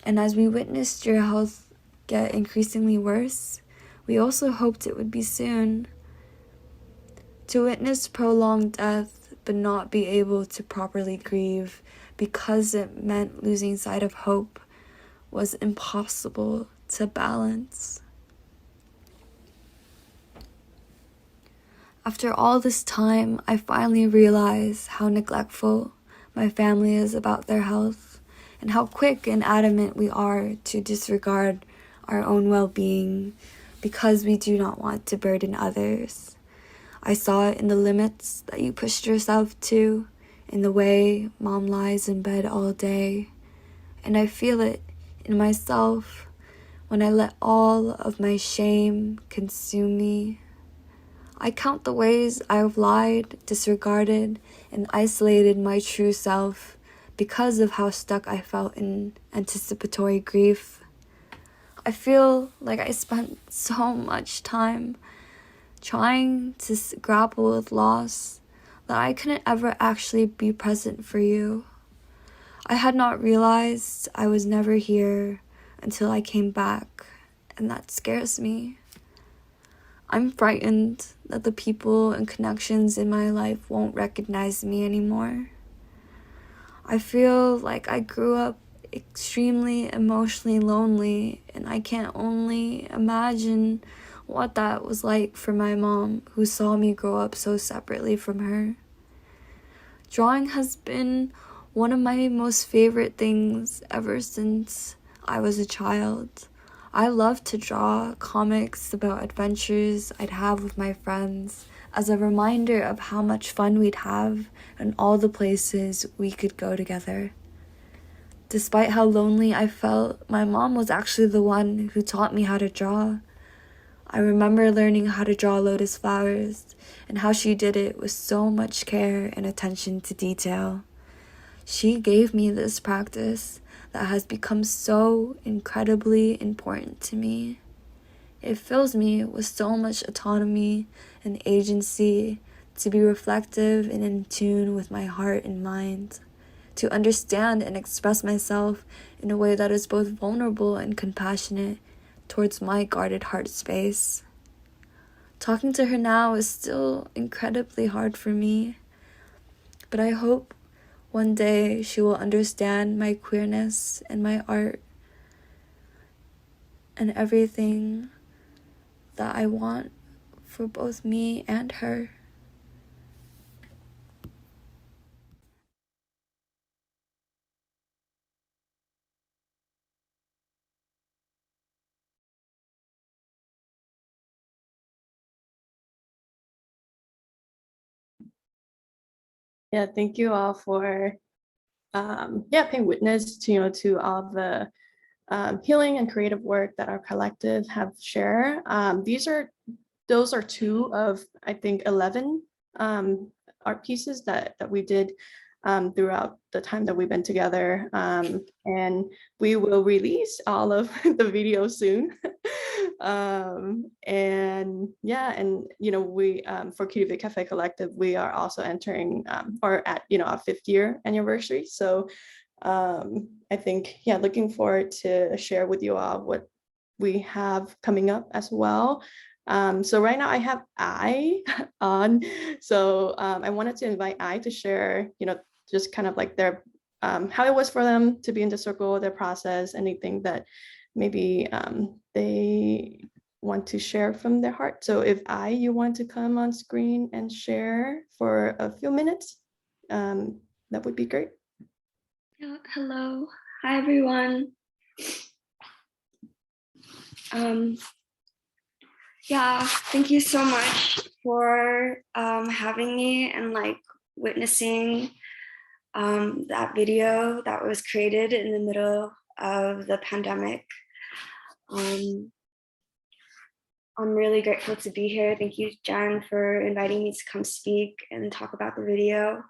And as we witnessed your health get increasingly worse, we also hoped it would be soon. To witness prolonged death but not be able to properly grieve because it meant losing sight of hope was impossible to balance. After all this time, I finally realized how neglectful my family is about their health and how quick and adamant we are to disregard our own well-being because we do not want to burden others. I saw it in the limits that you pushed yourself to, in the way mom lies in bed all day, and I feel it in myself when I let all of my shame consume me. I count the ways I have lied, disregarded, and isolated my true self because of how stuck I felt in anticipatory grief. I feel like I spent so much time trying to grapple with loss that I couldn't ever actually be present for you. I had not realized I was never here until I came back, and that scares me. I'm frightened that the people and connections in my life won't recognize me anymore. I feel like I grew up extremely emotionally lonely, and I can only imagine what that was like for my mom, who saw me grow up so separately from her. Drawing has been one of my most favorite things ever since I was a child. I love to draw comics about adventures I'd have with my friends as a reminder of how much fun we'd have and all the places we could go together. Despite how lonely I felt, my mom was actually the one who taught me how to draw. I remember learning how to draw lotus flowers and how she did it with so much care and attention to detail. She gave me this practice that has become so incredibly important to me. It fills me with so much autonomy and agency to be reflective and in tune with my heart and mind, to understand and express myself in a way that is both vulnerable and compassionate towards my guarded heart space. Talking to her now is still incredibly hard for me, but I hope one day she will understand my queerness and my art and everything that I want for both me and her. Yeah, thank you all for paying witness to to all the healing and creative work that our collective have shared. Those are two of, I think, 11 art pieces that we did throughout the time that we've been together. And we will release all of the videos soon. And yeah, and we for Cutie Bit Cafe Collective, we are also entering or at our 5th year anniversary. So I think, yeah, looking forward to share with you all what we have coming up as well. So right now I have on. So I wanted to invite to share, just kind of like their how it was for them to be in the circle, their process, anything that maybe they want to share from their heart. So if you want to come on screen and share for a few minutes, that would be great. Hello, hi everyone. Yeah, thank you so much for having me and like witnessing that video that was created in the middle of the pandemic. I'm really grateful to be here. Thank you, Jen, for inviting me to come speak and talk about the video.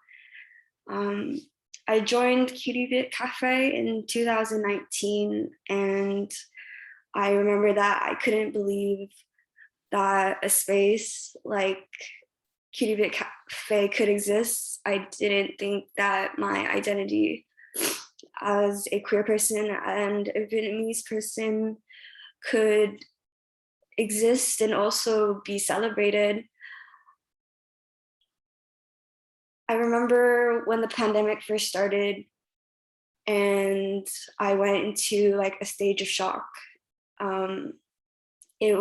I joined Cutie Bit Cafe in 2019, and I remember that I couldn't believe that a space like Cutie Bit Cafe could exist. I didn't think that my identity as a queer person and a Vietnamese person could exist and also be celebrated. I remember when the pandemic first started and I went into like a stage of shock. There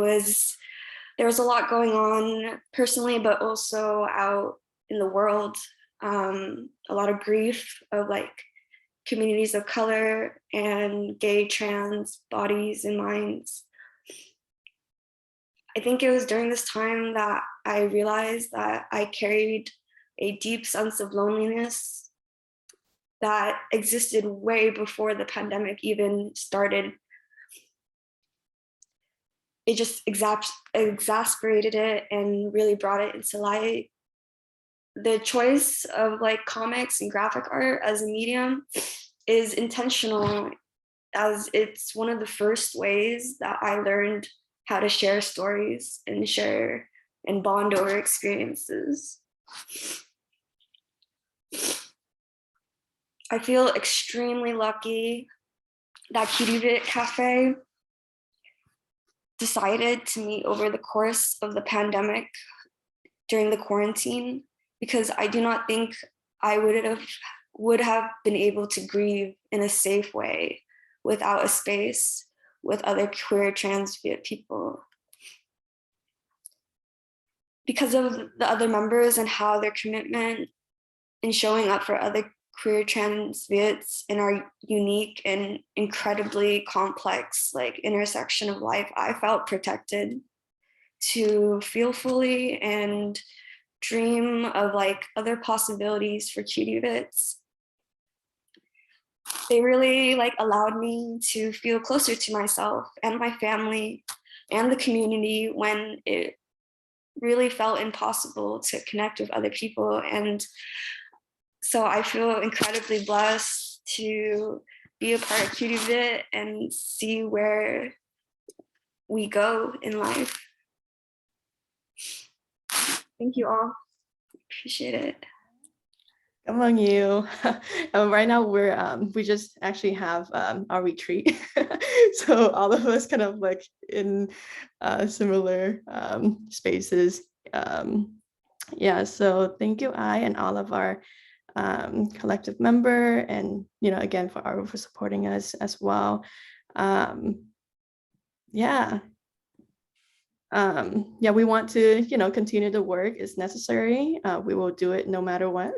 was a lot going on personally, but also out in the world. A lot of grief of like communities of color and gay, trans bodies and minds. I think it was during this time that I realized that I carried a deep sense of loneliness that existed way before the pandemic even started. It just exasperated it and really brought it into light. The choice of like comics and graphic art as a medium is intentional, as it's one of the first ways that I learned how to share stories and share and bond over experiences. I feel extremely lucky that Cutie Bit Cafe decided to meet over the course of the pandemic during the quarantine, because I do not think I would have been able to grieve in a safe way without a space with other queer trans people. Because of the other members and how their commitment in showing up for other queer trans Viets in our unique and incredibly complex like intersection of life, I felt protected to feel fully and dream of like other possibilities for Cutie Vits. They really like allowed me to feel closer to myself and my family and the community when it really felt impossible to connect with other people. And so I feel incredibly blessed to be a part of Cutie Vit and see where we go in life. Thank you all. Appreciate it. Come on, you. Right now we just actually have our retreat, so all of us kind of like in similar spaces. Yeah, so thank you, I and all of our collective member, and again for supporting us as well. Yeah. Yeah, we want to, continue the work is necessary. We will do it no matter what.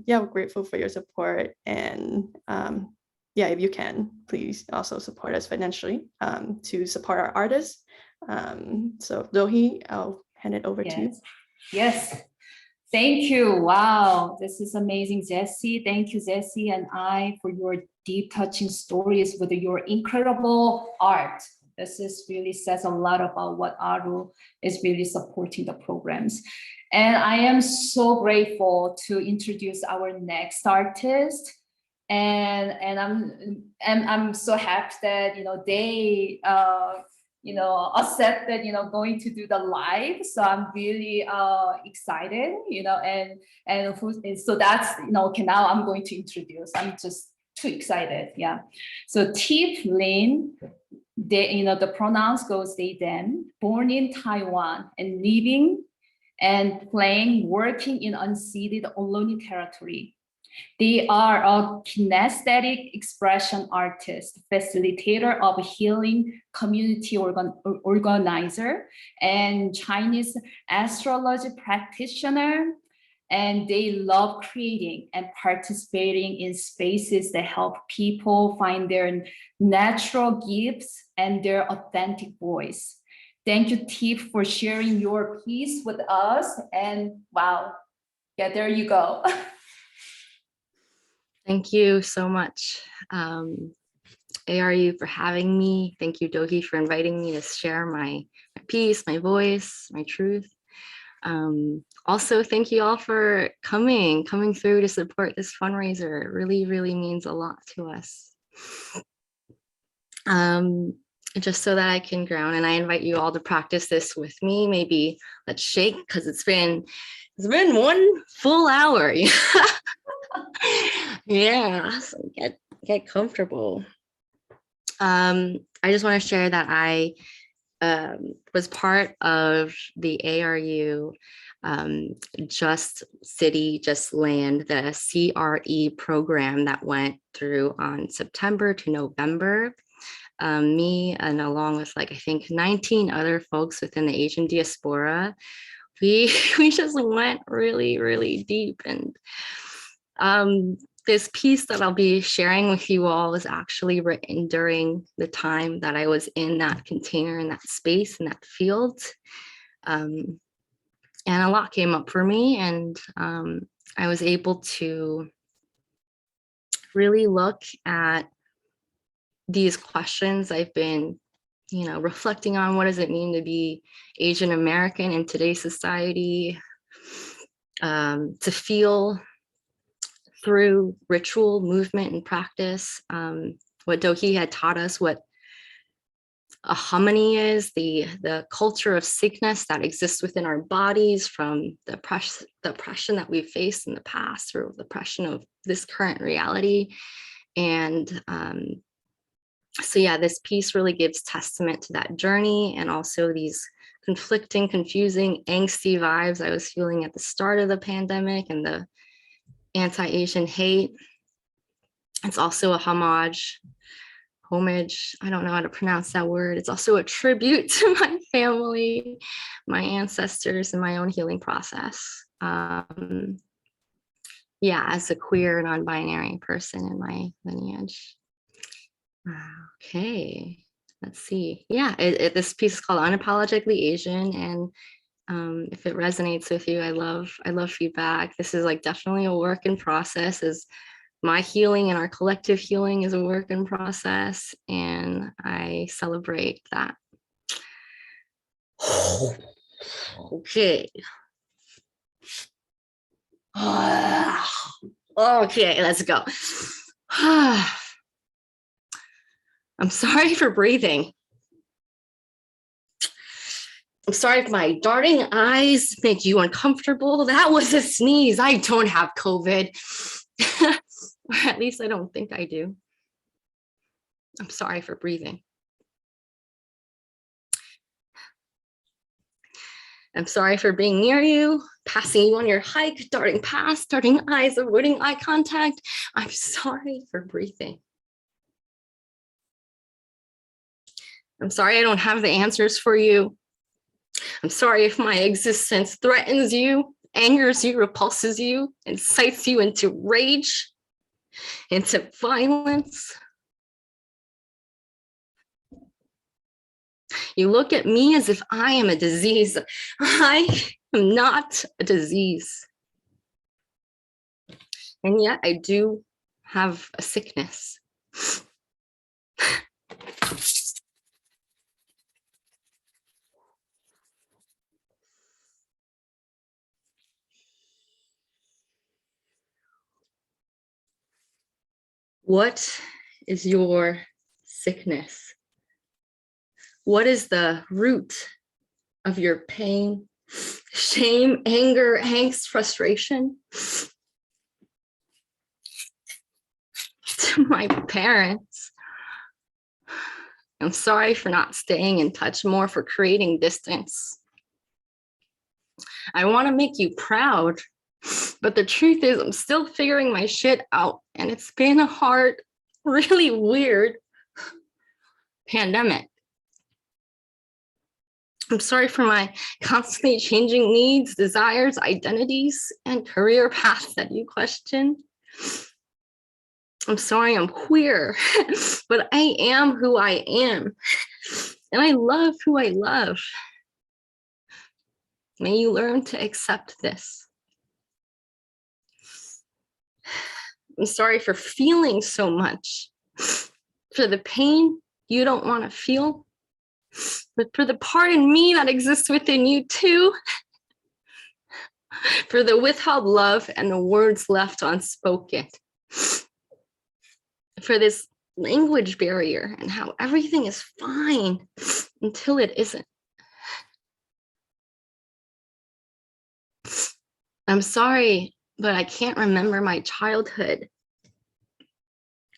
Yeah, we're grateful for your support, and yeah, if you can, please also support us financially to support our artists. So Dohi, I'll hand it over to you. Yes. Thank you. Wow, this is amazing, Jessie. Thank you, Jessie and I, for your deep, touching stories with your incredible art. This is really says a lot about what Aru is really supporting the programs. And I am so grateful to introduce our next artist. And I'm so happy that they accepted going to do the live. So I'm really excited, so that's okay, now I'm going to introduce. I'm just too excited. Yeah. So Tip Lin, the pronouns goes they them, born in Taiwan and living and playing, working in unceded Ohlone territory. They are a kinesthetic expression artist, facilitator of healing, community organizer, and Chinese astrology practitioner. And they love creating and participating in spaces that help people find their natural gifts and their authentic voice. Thank you, Tip, for sharing your piece with us. And wow, yeah, there you go. Thank you so much, ARU, for having me. Thank you, Dohi, for inviting me to share my piece, my voice, my truth. Also, thank you all for coming through to support this fundraiser. It really, really means a lot to us. Just so that I can ground, and I invite you all to practice this with me. Maybe let's shake, because it's been 1 full hour. Yeah, so get comfortable. I just want to share that I was part of the ARU Just City, Just Land, the CRE program that went through on September to November. Me and along with I think 19 other folks within the Asian diaspora, we just went really, really deep. And this piece that I'll be sharing with you all was actually written during the time that I was in that container, in that space, in that field. And a lot came up for me, and I was able to really look at these questions I've been, reflecting on. What does it mean to be Asian American in today's society? To feel through ritual, movement, and practice. What Dohi had taught us, what a harmony is, the culture of sickness that exists within our bodies from the oppression that we've faced in the past, through the oppression of this current reality. And So yeah, this piece really gives testament to that journey and also these conflicting, confusing, angsty vibes I was feeling at the start of the pandemic and the anti-Asian hate. It's also a homage, I don't know how to pronounce that word. It's also a tribute to my family, my ancestors, and my own healing process. Yeah, as a queer, non-binary person in my lineage. Okay, let's see. Yeah, this piece is called Unapologetically Asian, and if it resonates with you, I love feedback. This is like definitely a work in process, as my healing and our collective healing is a work in process, and I celebrate that. Okay. Okay, let's go. I'm sorry for breathing. I'm sorry if my darting eyes make you uncomfortable. That was a sneeze. I don't have COVID. Or at least I don't think I do. I'm sorry for breathing. I'm sorry for being near you, passing you on your hike, darting past, darting eyes, avoiding eye contact. I'm sorry for breathing. I'm sorry I don't have the answers for you. I'm sorry if my existence threatens you, angers you, repulses you, incites you into rage, into violence. You look at me as if I am a disease. I am not a disease. And yet I do have a sickness. What is your sickness? What is the root of your pain, shame, anger, angst, frustration? To my parents, I'm sorry for not staying in touch more, for creating distance. I want to make you proud, but the truth is I'm still figuring my shit out, and it's been a hard, really weird pandemic. I'm sorry for my constantly changing needs, desires, identities, and career paths that you question. I'm sorry I'm queer, but I am who I am, and I love who I love. May you learn to accept this. I'm sorry for feeling so much, for the pain you don't want to feel, but for the part in me that exists within you too, for the withheld love and the words left unspoken, for this language barrier and how everything is fine until it isn't. I'm sorry, but I can't remember my childhood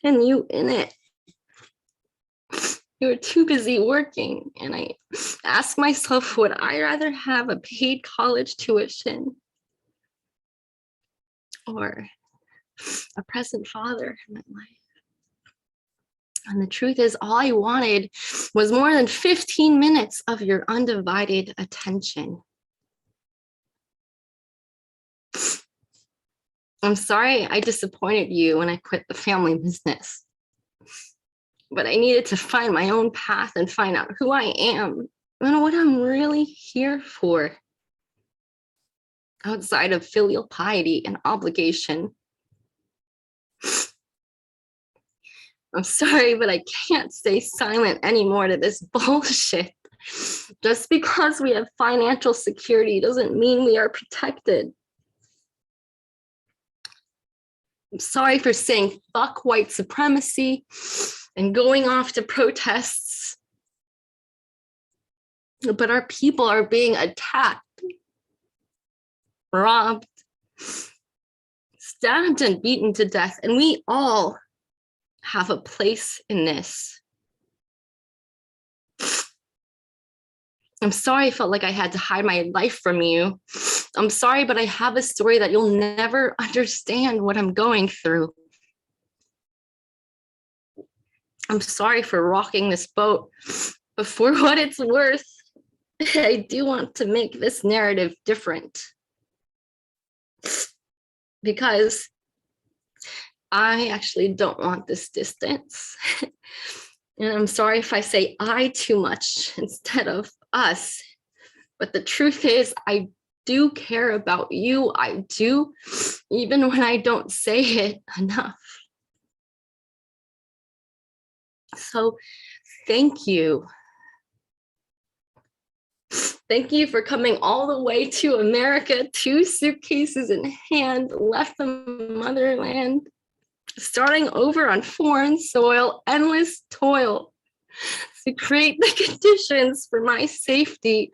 and you in it. You were too busy working, and I ask myself, would I rather have a paid college tuition or a present father in my life? And the truth is, all I wanted was more than 15 minutes of your undivided attention. I'm sorry I disappointed you when I quit the family business, but I needed to find my own path and find out who I am and what I'm really here for, outside of filial piety and obligation. I'm sorry, but I can't stay silent anymore to this bullshit. Just because we have financial security doesn't mean we are protected. I'm sorry for saying fuck white supremacy and going off to protests, but our people are being attacked, robbed, stabbed and beaten to death, and we all have a place in this. I'm sorry I felt like I had to hide my life from you. I'm sorry, but I have a story that you'll never understand what I'm going through. I'm sorry for rocking this boat, but for what it's worth, I do want to make this narrative different. Because I actually don't want this distance. And I'm sorry if I say I too much instead of us. But the truth is, I do care about you. I do, even when I don't say it enough. So thank you. Thank you for coming all the way to America, 2 suitcases in hand, left the motherland, starting over on foreign soil, endless toil to create the conditions for my safety,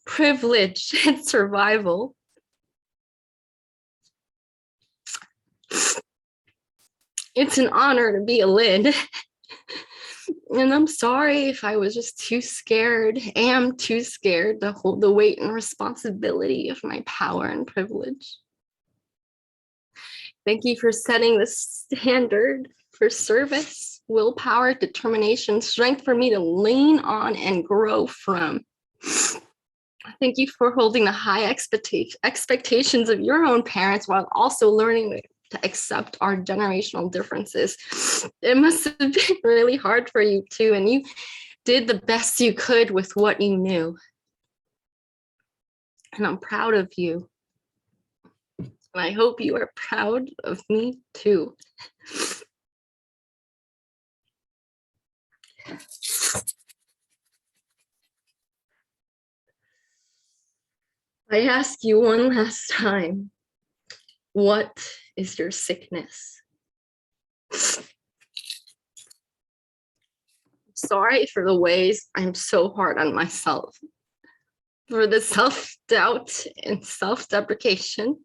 privilege, and survival. It's an honor to be a Lynn. And I'm sorry if I was just too scared, am too scared to hold the weight and responsibility of my power and privilege. Thank you for setting the standard for service, willpower, determination, strength for me to lean on and grow from. Thank you for holding the high expectations of your own parents while also learning to accept our generational differences. It must have been really hard for you too, and you did the best you could with what you knew. And I'm proud of you. And I hope you are proud of me too. I ask you one last time, what is your sickness? Sorry for the ways I'm so hard on myself, for the self-doubt and self-deprecation,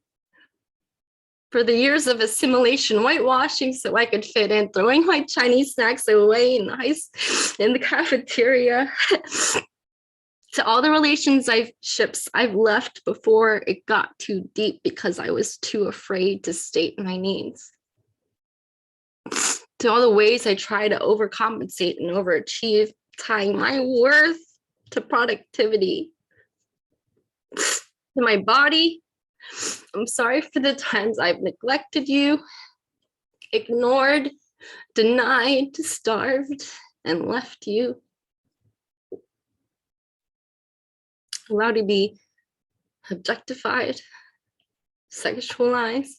for the years of assimilation, whitewashing so I could fit in, throwing my Chinese snacks away in the cafeteria, to all the relationships I've left before it got too deep because I was too afraid to state my needs. To all the ways I try to overcompensate and overachieve, tying my worth to productivity. To my body, I'm sorry for the times I've neglected you, ignored, denied, starved, and left you. Allowed to be objectified, sexualized,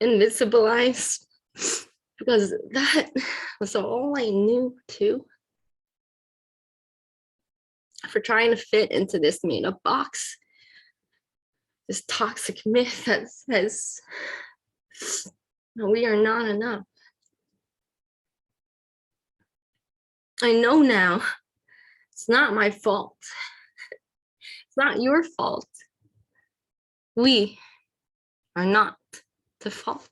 invisibilized, because that was all I knew too. For trying to fit into this made up box, this toxic myth that says we are not enough. I know now it's not my fault. It's not your fault. We are not the fault.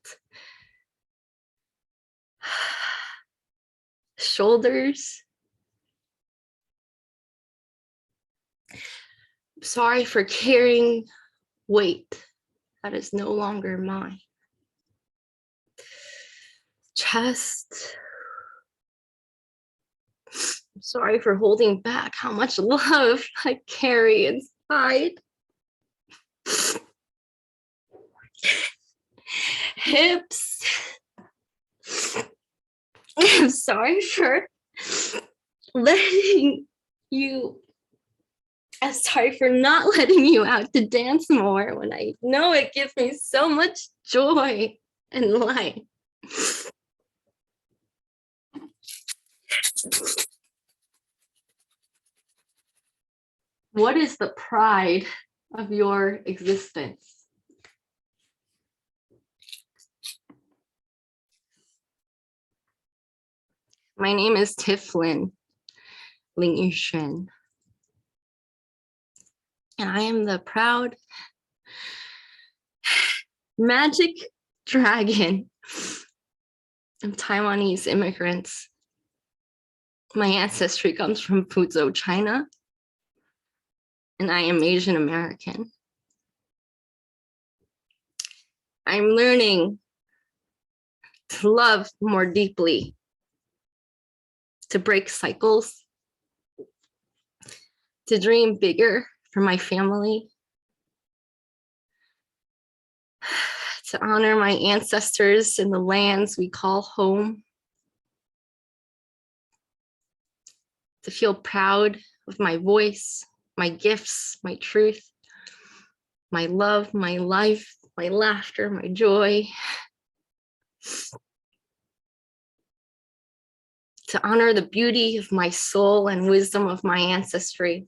Shoulders. Sorry for carrying weight that is no longer mine. Chest. I'm sorry for holding back how much love I carry inside. Hips. I'm sorry for letting you. I'm sorry for not letting you out to dance more when I know it gives me so much joy and life. What is the pride of your existence? My name is Tiff Lin Yushen. And I am the proud magic dragon of Taiwanese immigrants. My ancestry comes from Fuzhou, China. and I am Asian American. I'm learning to love more deeply, to break cycles, to dream bigger for my family, to honor my ancestors in the lands we call home, to feel proud of my voice, my gifts, my truth, my love, my life, my laughter, my joy, to honor the beauty of my soul and wisdom of my ancestry,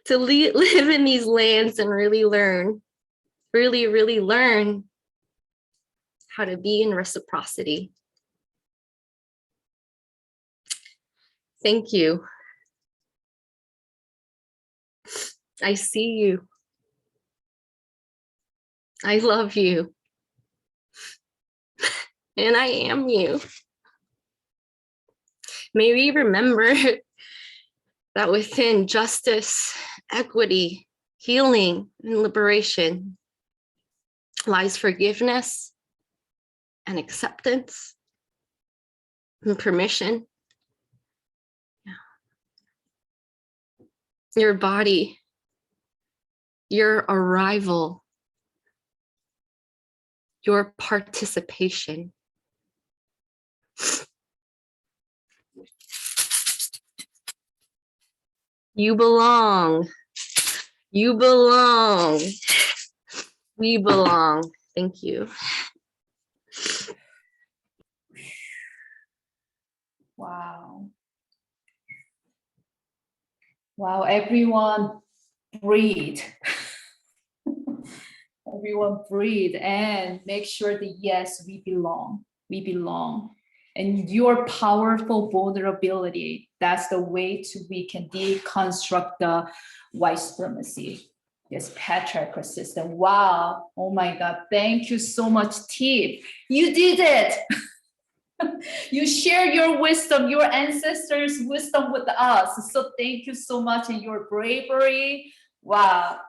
to live in these lands and really learn, really learn how to be in reciprocity. Thank you. I see you. I love you. And I am you. May we remember that within justice, equity, healing, and liberation lies forgiveness and acceptance and permission. Your body, your arrival, your participation. You belong. You belong. We belong. Thank you. Wow. Wow, everyone breathe. Everyone breathe and make sure that yes, we belong. We belong. And your powerful vulnerability, that's the way we can deconstruct the white supremacy, this patriarchal system. Wow. Oh my God. Thank you so much, Tiff. You did it. You share your wisdom, your ancestors' wisdom with us. So thank you so much and your bravery. Wow.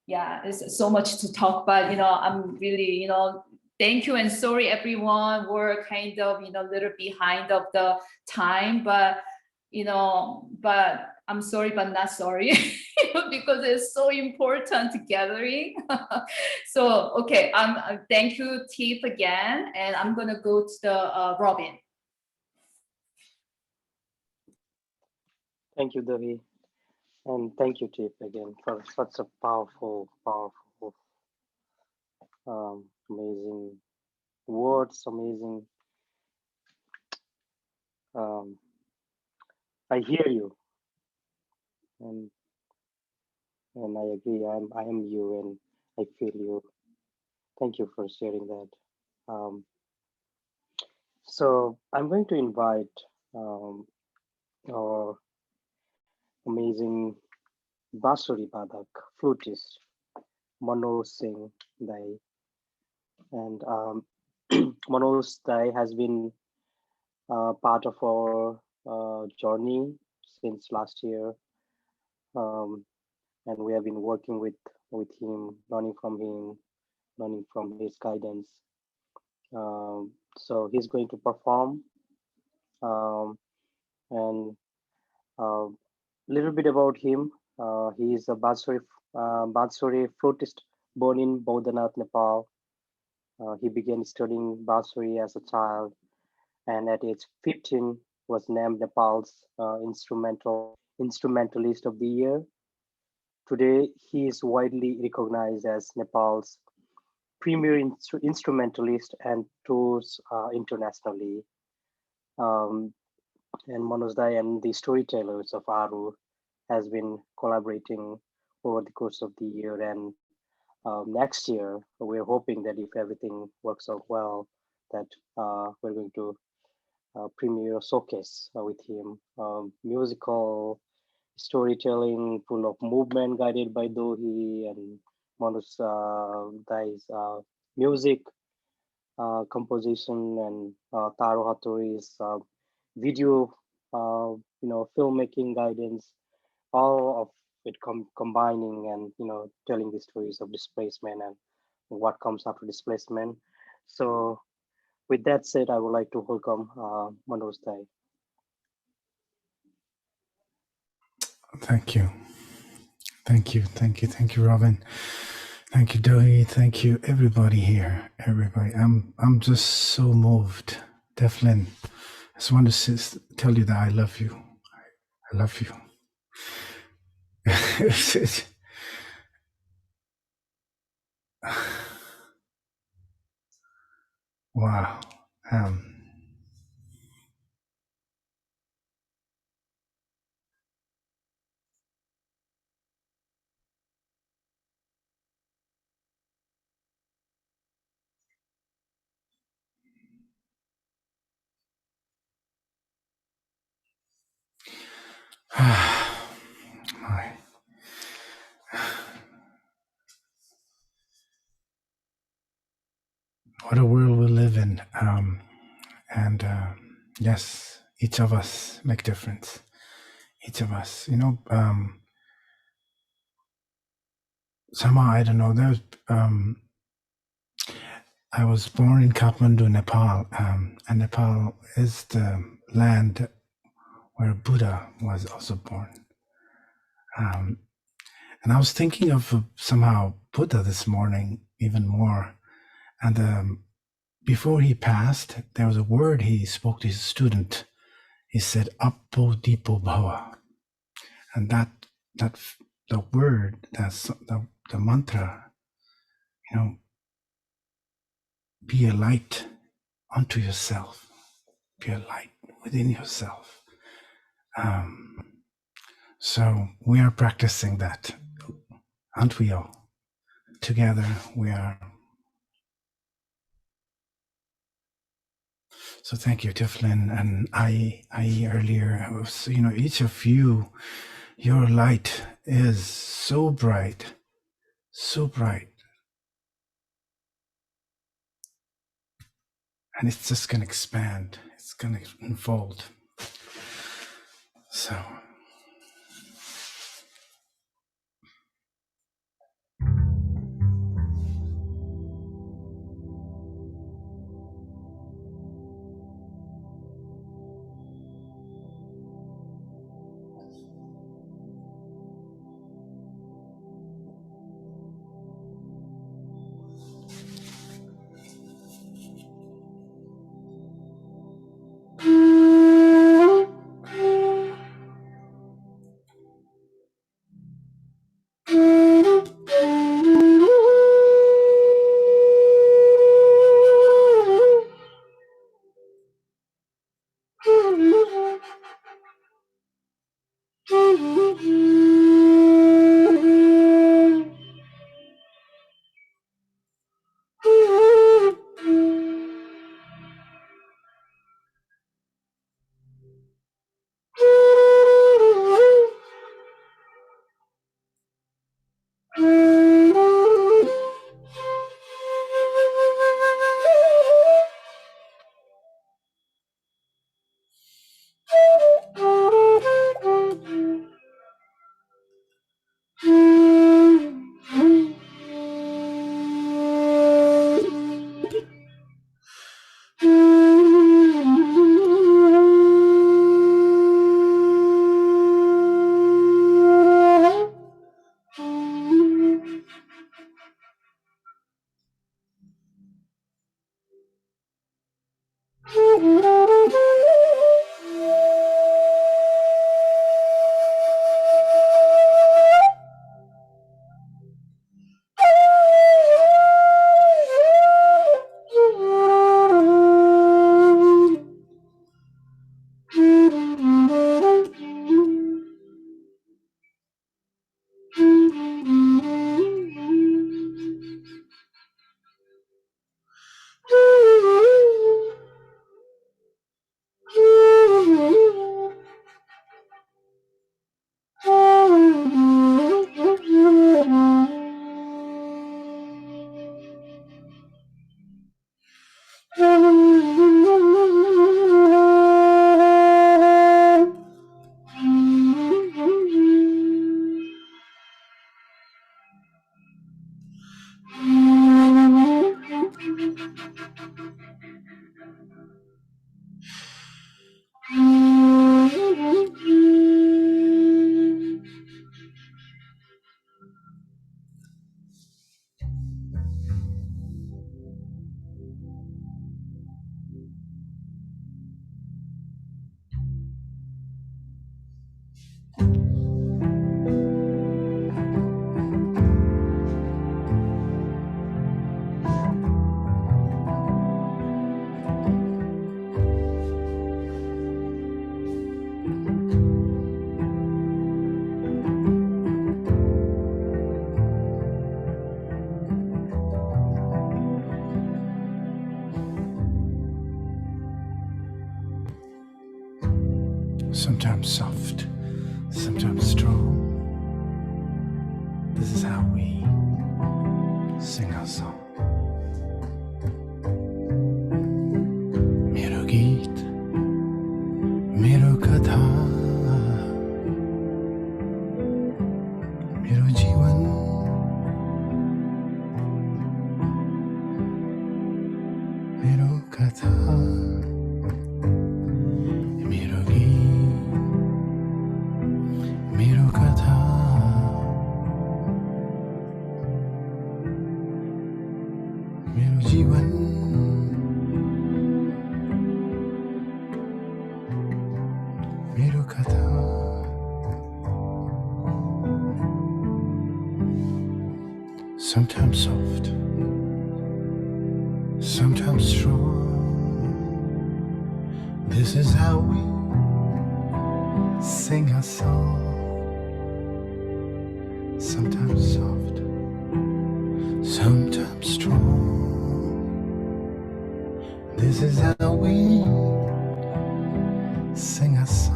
Yeah, there's so much to talk about. I'm really, thank you and sorry everyone. We're kind of, a little behind of the time, but but I'm sorry, but not sorry, because it's so important gathering. So, okay, thank you, Tiff, again, and I'm gonna go to the Robin. Thank you, Devi. And thank you, Tiff, again, for such a powerful, amazing words, amazing. I hear you, and I agree. I am you, and I feel you. Thank you for sharing that. So I'm going to invite our amazing Basuri Badak flutist Manoj Singh Dai, and Manoj Dai has been part of our journey since last year, and we have been working with him, learning from his guidance. So he's going to perform, and a little bit about him. He is a Bansuri flutist born in Bodhanath, Nepal. He began studying Bansuri as a child, and at age 15 was named Nepal's instrumentalist of the year. Today, he is widely recognized as Nepal's premier instrumentalist and tours internationally. And Manoj Dai and the storytellers of Aru has been collaborating over the course of the year, and next year we're hoping that if everything works out well, that we're going to premiere a showcase with him, musical storytelling full of movement guided by Dohi and Manoj Dai's music composition, and Taro Hattori's video filmmaking guidance, all of it combining and telling the stories of displacement and what comes after displacement. So with that said, I would like to welcome Manoj Dai. Thank you. Thank you. Thank you. Thank you, Robin. Thank you, Doi. Thank you, everybody here. Everybody. I'm just so moved. Devlin, I just want to tell you that I love you. I love you. Wow. My. What a world we live in. And yes, each of us make difference. Each of us, somehow, I don't know, I was born in Kathmandu, Nepal, and Nepal is the land where Buddha was also born. And I was thinking of somehow Buddha this morning even more. And before he passed, there was a word he spoke to his student. He said, "Appo Dipo Bhava," and that the word, that's the mantra. Be a light unto yourself. Be a light within yourself. So we are practicing that, aren't we all? Together we are. So thank you, Tiflin. And I earlier, was, each of you, your light is so bright, so bright. And it's just going to expand. It's going to unfold. So. sometimes soft, sometimes strong. This is how we sing our song. मेरो गीत मेरो कथा मेरो जीवन मेरो कथा मेरो गीत मेरो कथा मेरो जीवन मेरो कथा sometimes soft sometimes strong. This is how we sing a song. Sometimes soft, sometimes strong. This is how we sing a song.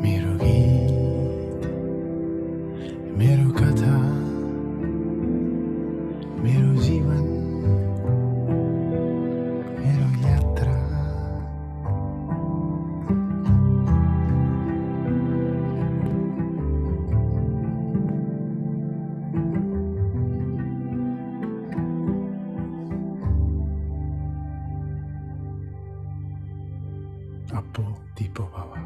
मेरो गीत मेरो कथा मेरो जीवन मेरो यात्रा Apo Tipo Baba.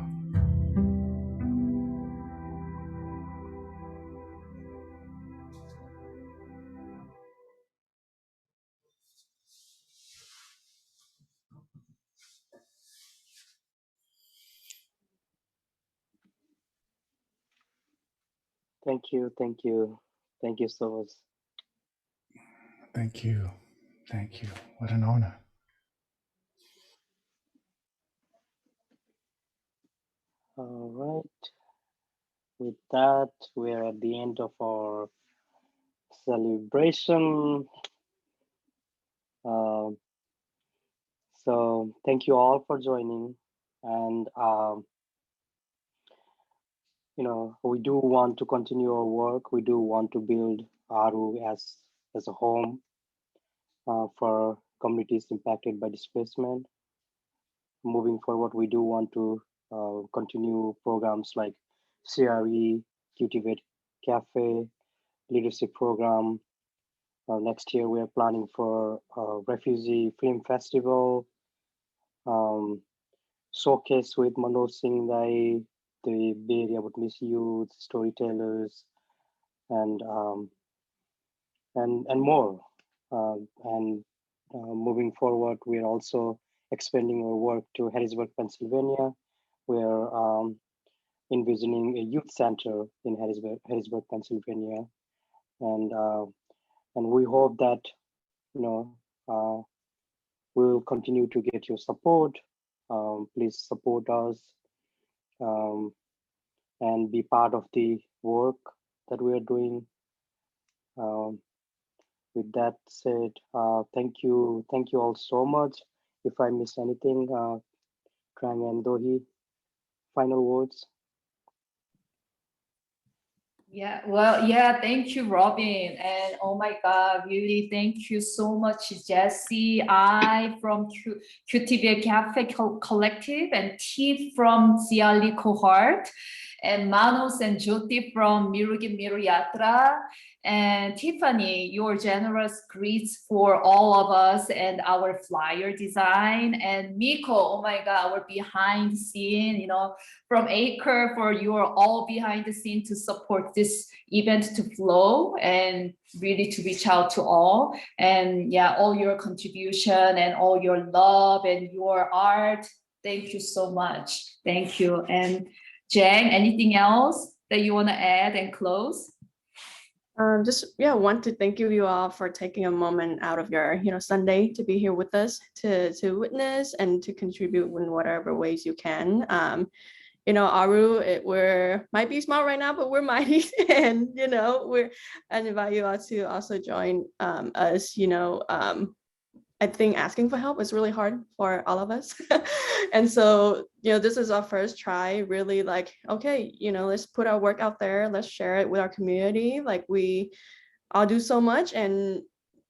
Thank you, thank you, thank you so much. Thank you. Thank you. What an honor. All right. With that, we're at the end of our celebration. So thank you all for joining. And, you know, we do want to continue our work. We do want to build Aru as a home for communities impacted by displacement. Moving forward, we do want to continue programs like CRE, Cultivate Cafe, leadership program. Next year, we are planning for a refugee film festival, showcase with Manoj Singh Dai, the Bay Area Bhutanese youth, storytellers, and more. Moving forward, we are also expanding our work to Harrisburg, Pennsylvania. We are envisioning a youth center in Harrisburg, Pennsylvania, and we hope that we will continue to get your support. Please support us and be part of the work that we are doing. With that said, thank you all so much. If I miss anything, Trang and Dohi, final words. Yeah, well, yeah, thank you, Robin. And oh my God, really, thank you so much, Jesse. I from QTV Cafe Collective and T from Ziali Cohort, and Manos and Jyoti from Mirugi Miru Yatra, and Tiffany, your generous greets for all of us and our flyer design, and Miko, oh my God, our behind the scene, you know, from Acre for your all behind the scene to support this event to flow and really to reach out to all. And yeah, all your contribution and all your love and your art. Thank you so much. Thank you. And Jen, anything else that you want to add and close? Want to thank you all for taking a moment out of your Sunday to be here with us to witness and to contribute in whatever ways you can. Aru, we're might be small right now, but we're mighty, and and invite you all to also join us. I think asking for help is really hard for all of us. And so, this is our first try, really like, okay, let's put our work out there. Let's share it with our community. Like we all do so much, and,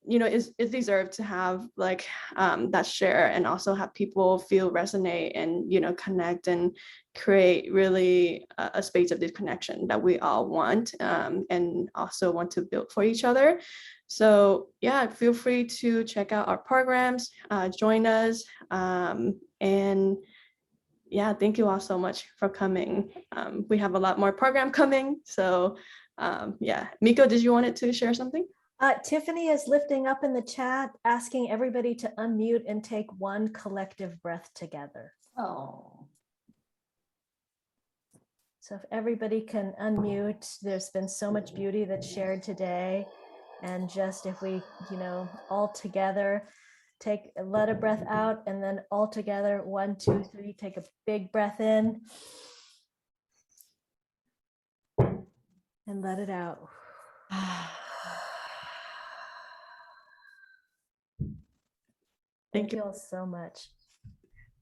it deserves to have like that share, and also have people feel resonate and, connect and create really a space of this connection that we all want, and also want to build for each other. So yeah, feel free to check out our programs, join us, and yeah, thank you all so much for coming. We have a lot more program coming. So yeah, Miko, did you want to share something? Tiffany is lifting up in the chat, asking everybody to unmute and take one collective breath together. Oh. So if everybody can unmute, there's been so much beauty that's shared today. And just if we, all together, let a breath out, and then all together, 1, 2, 3, take a big breath in. And let it out. Thank you all so much.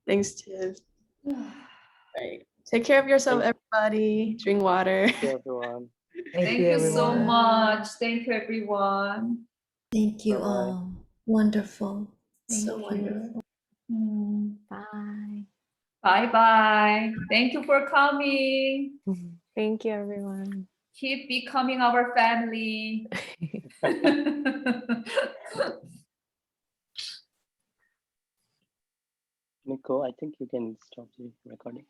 Thanks, Tiff. Right. Take care of yourself, everybody. Drink water. Thank you, everyone. Thank you so much. Thank you, everyone. Thank you Bye-bye. all. Wonderful. So Thank you. wonderful. Bye. Bye-bye. Thank you for coming. Thank you, everyone. Keep becoming our family. Nico, I think you can stop the recording.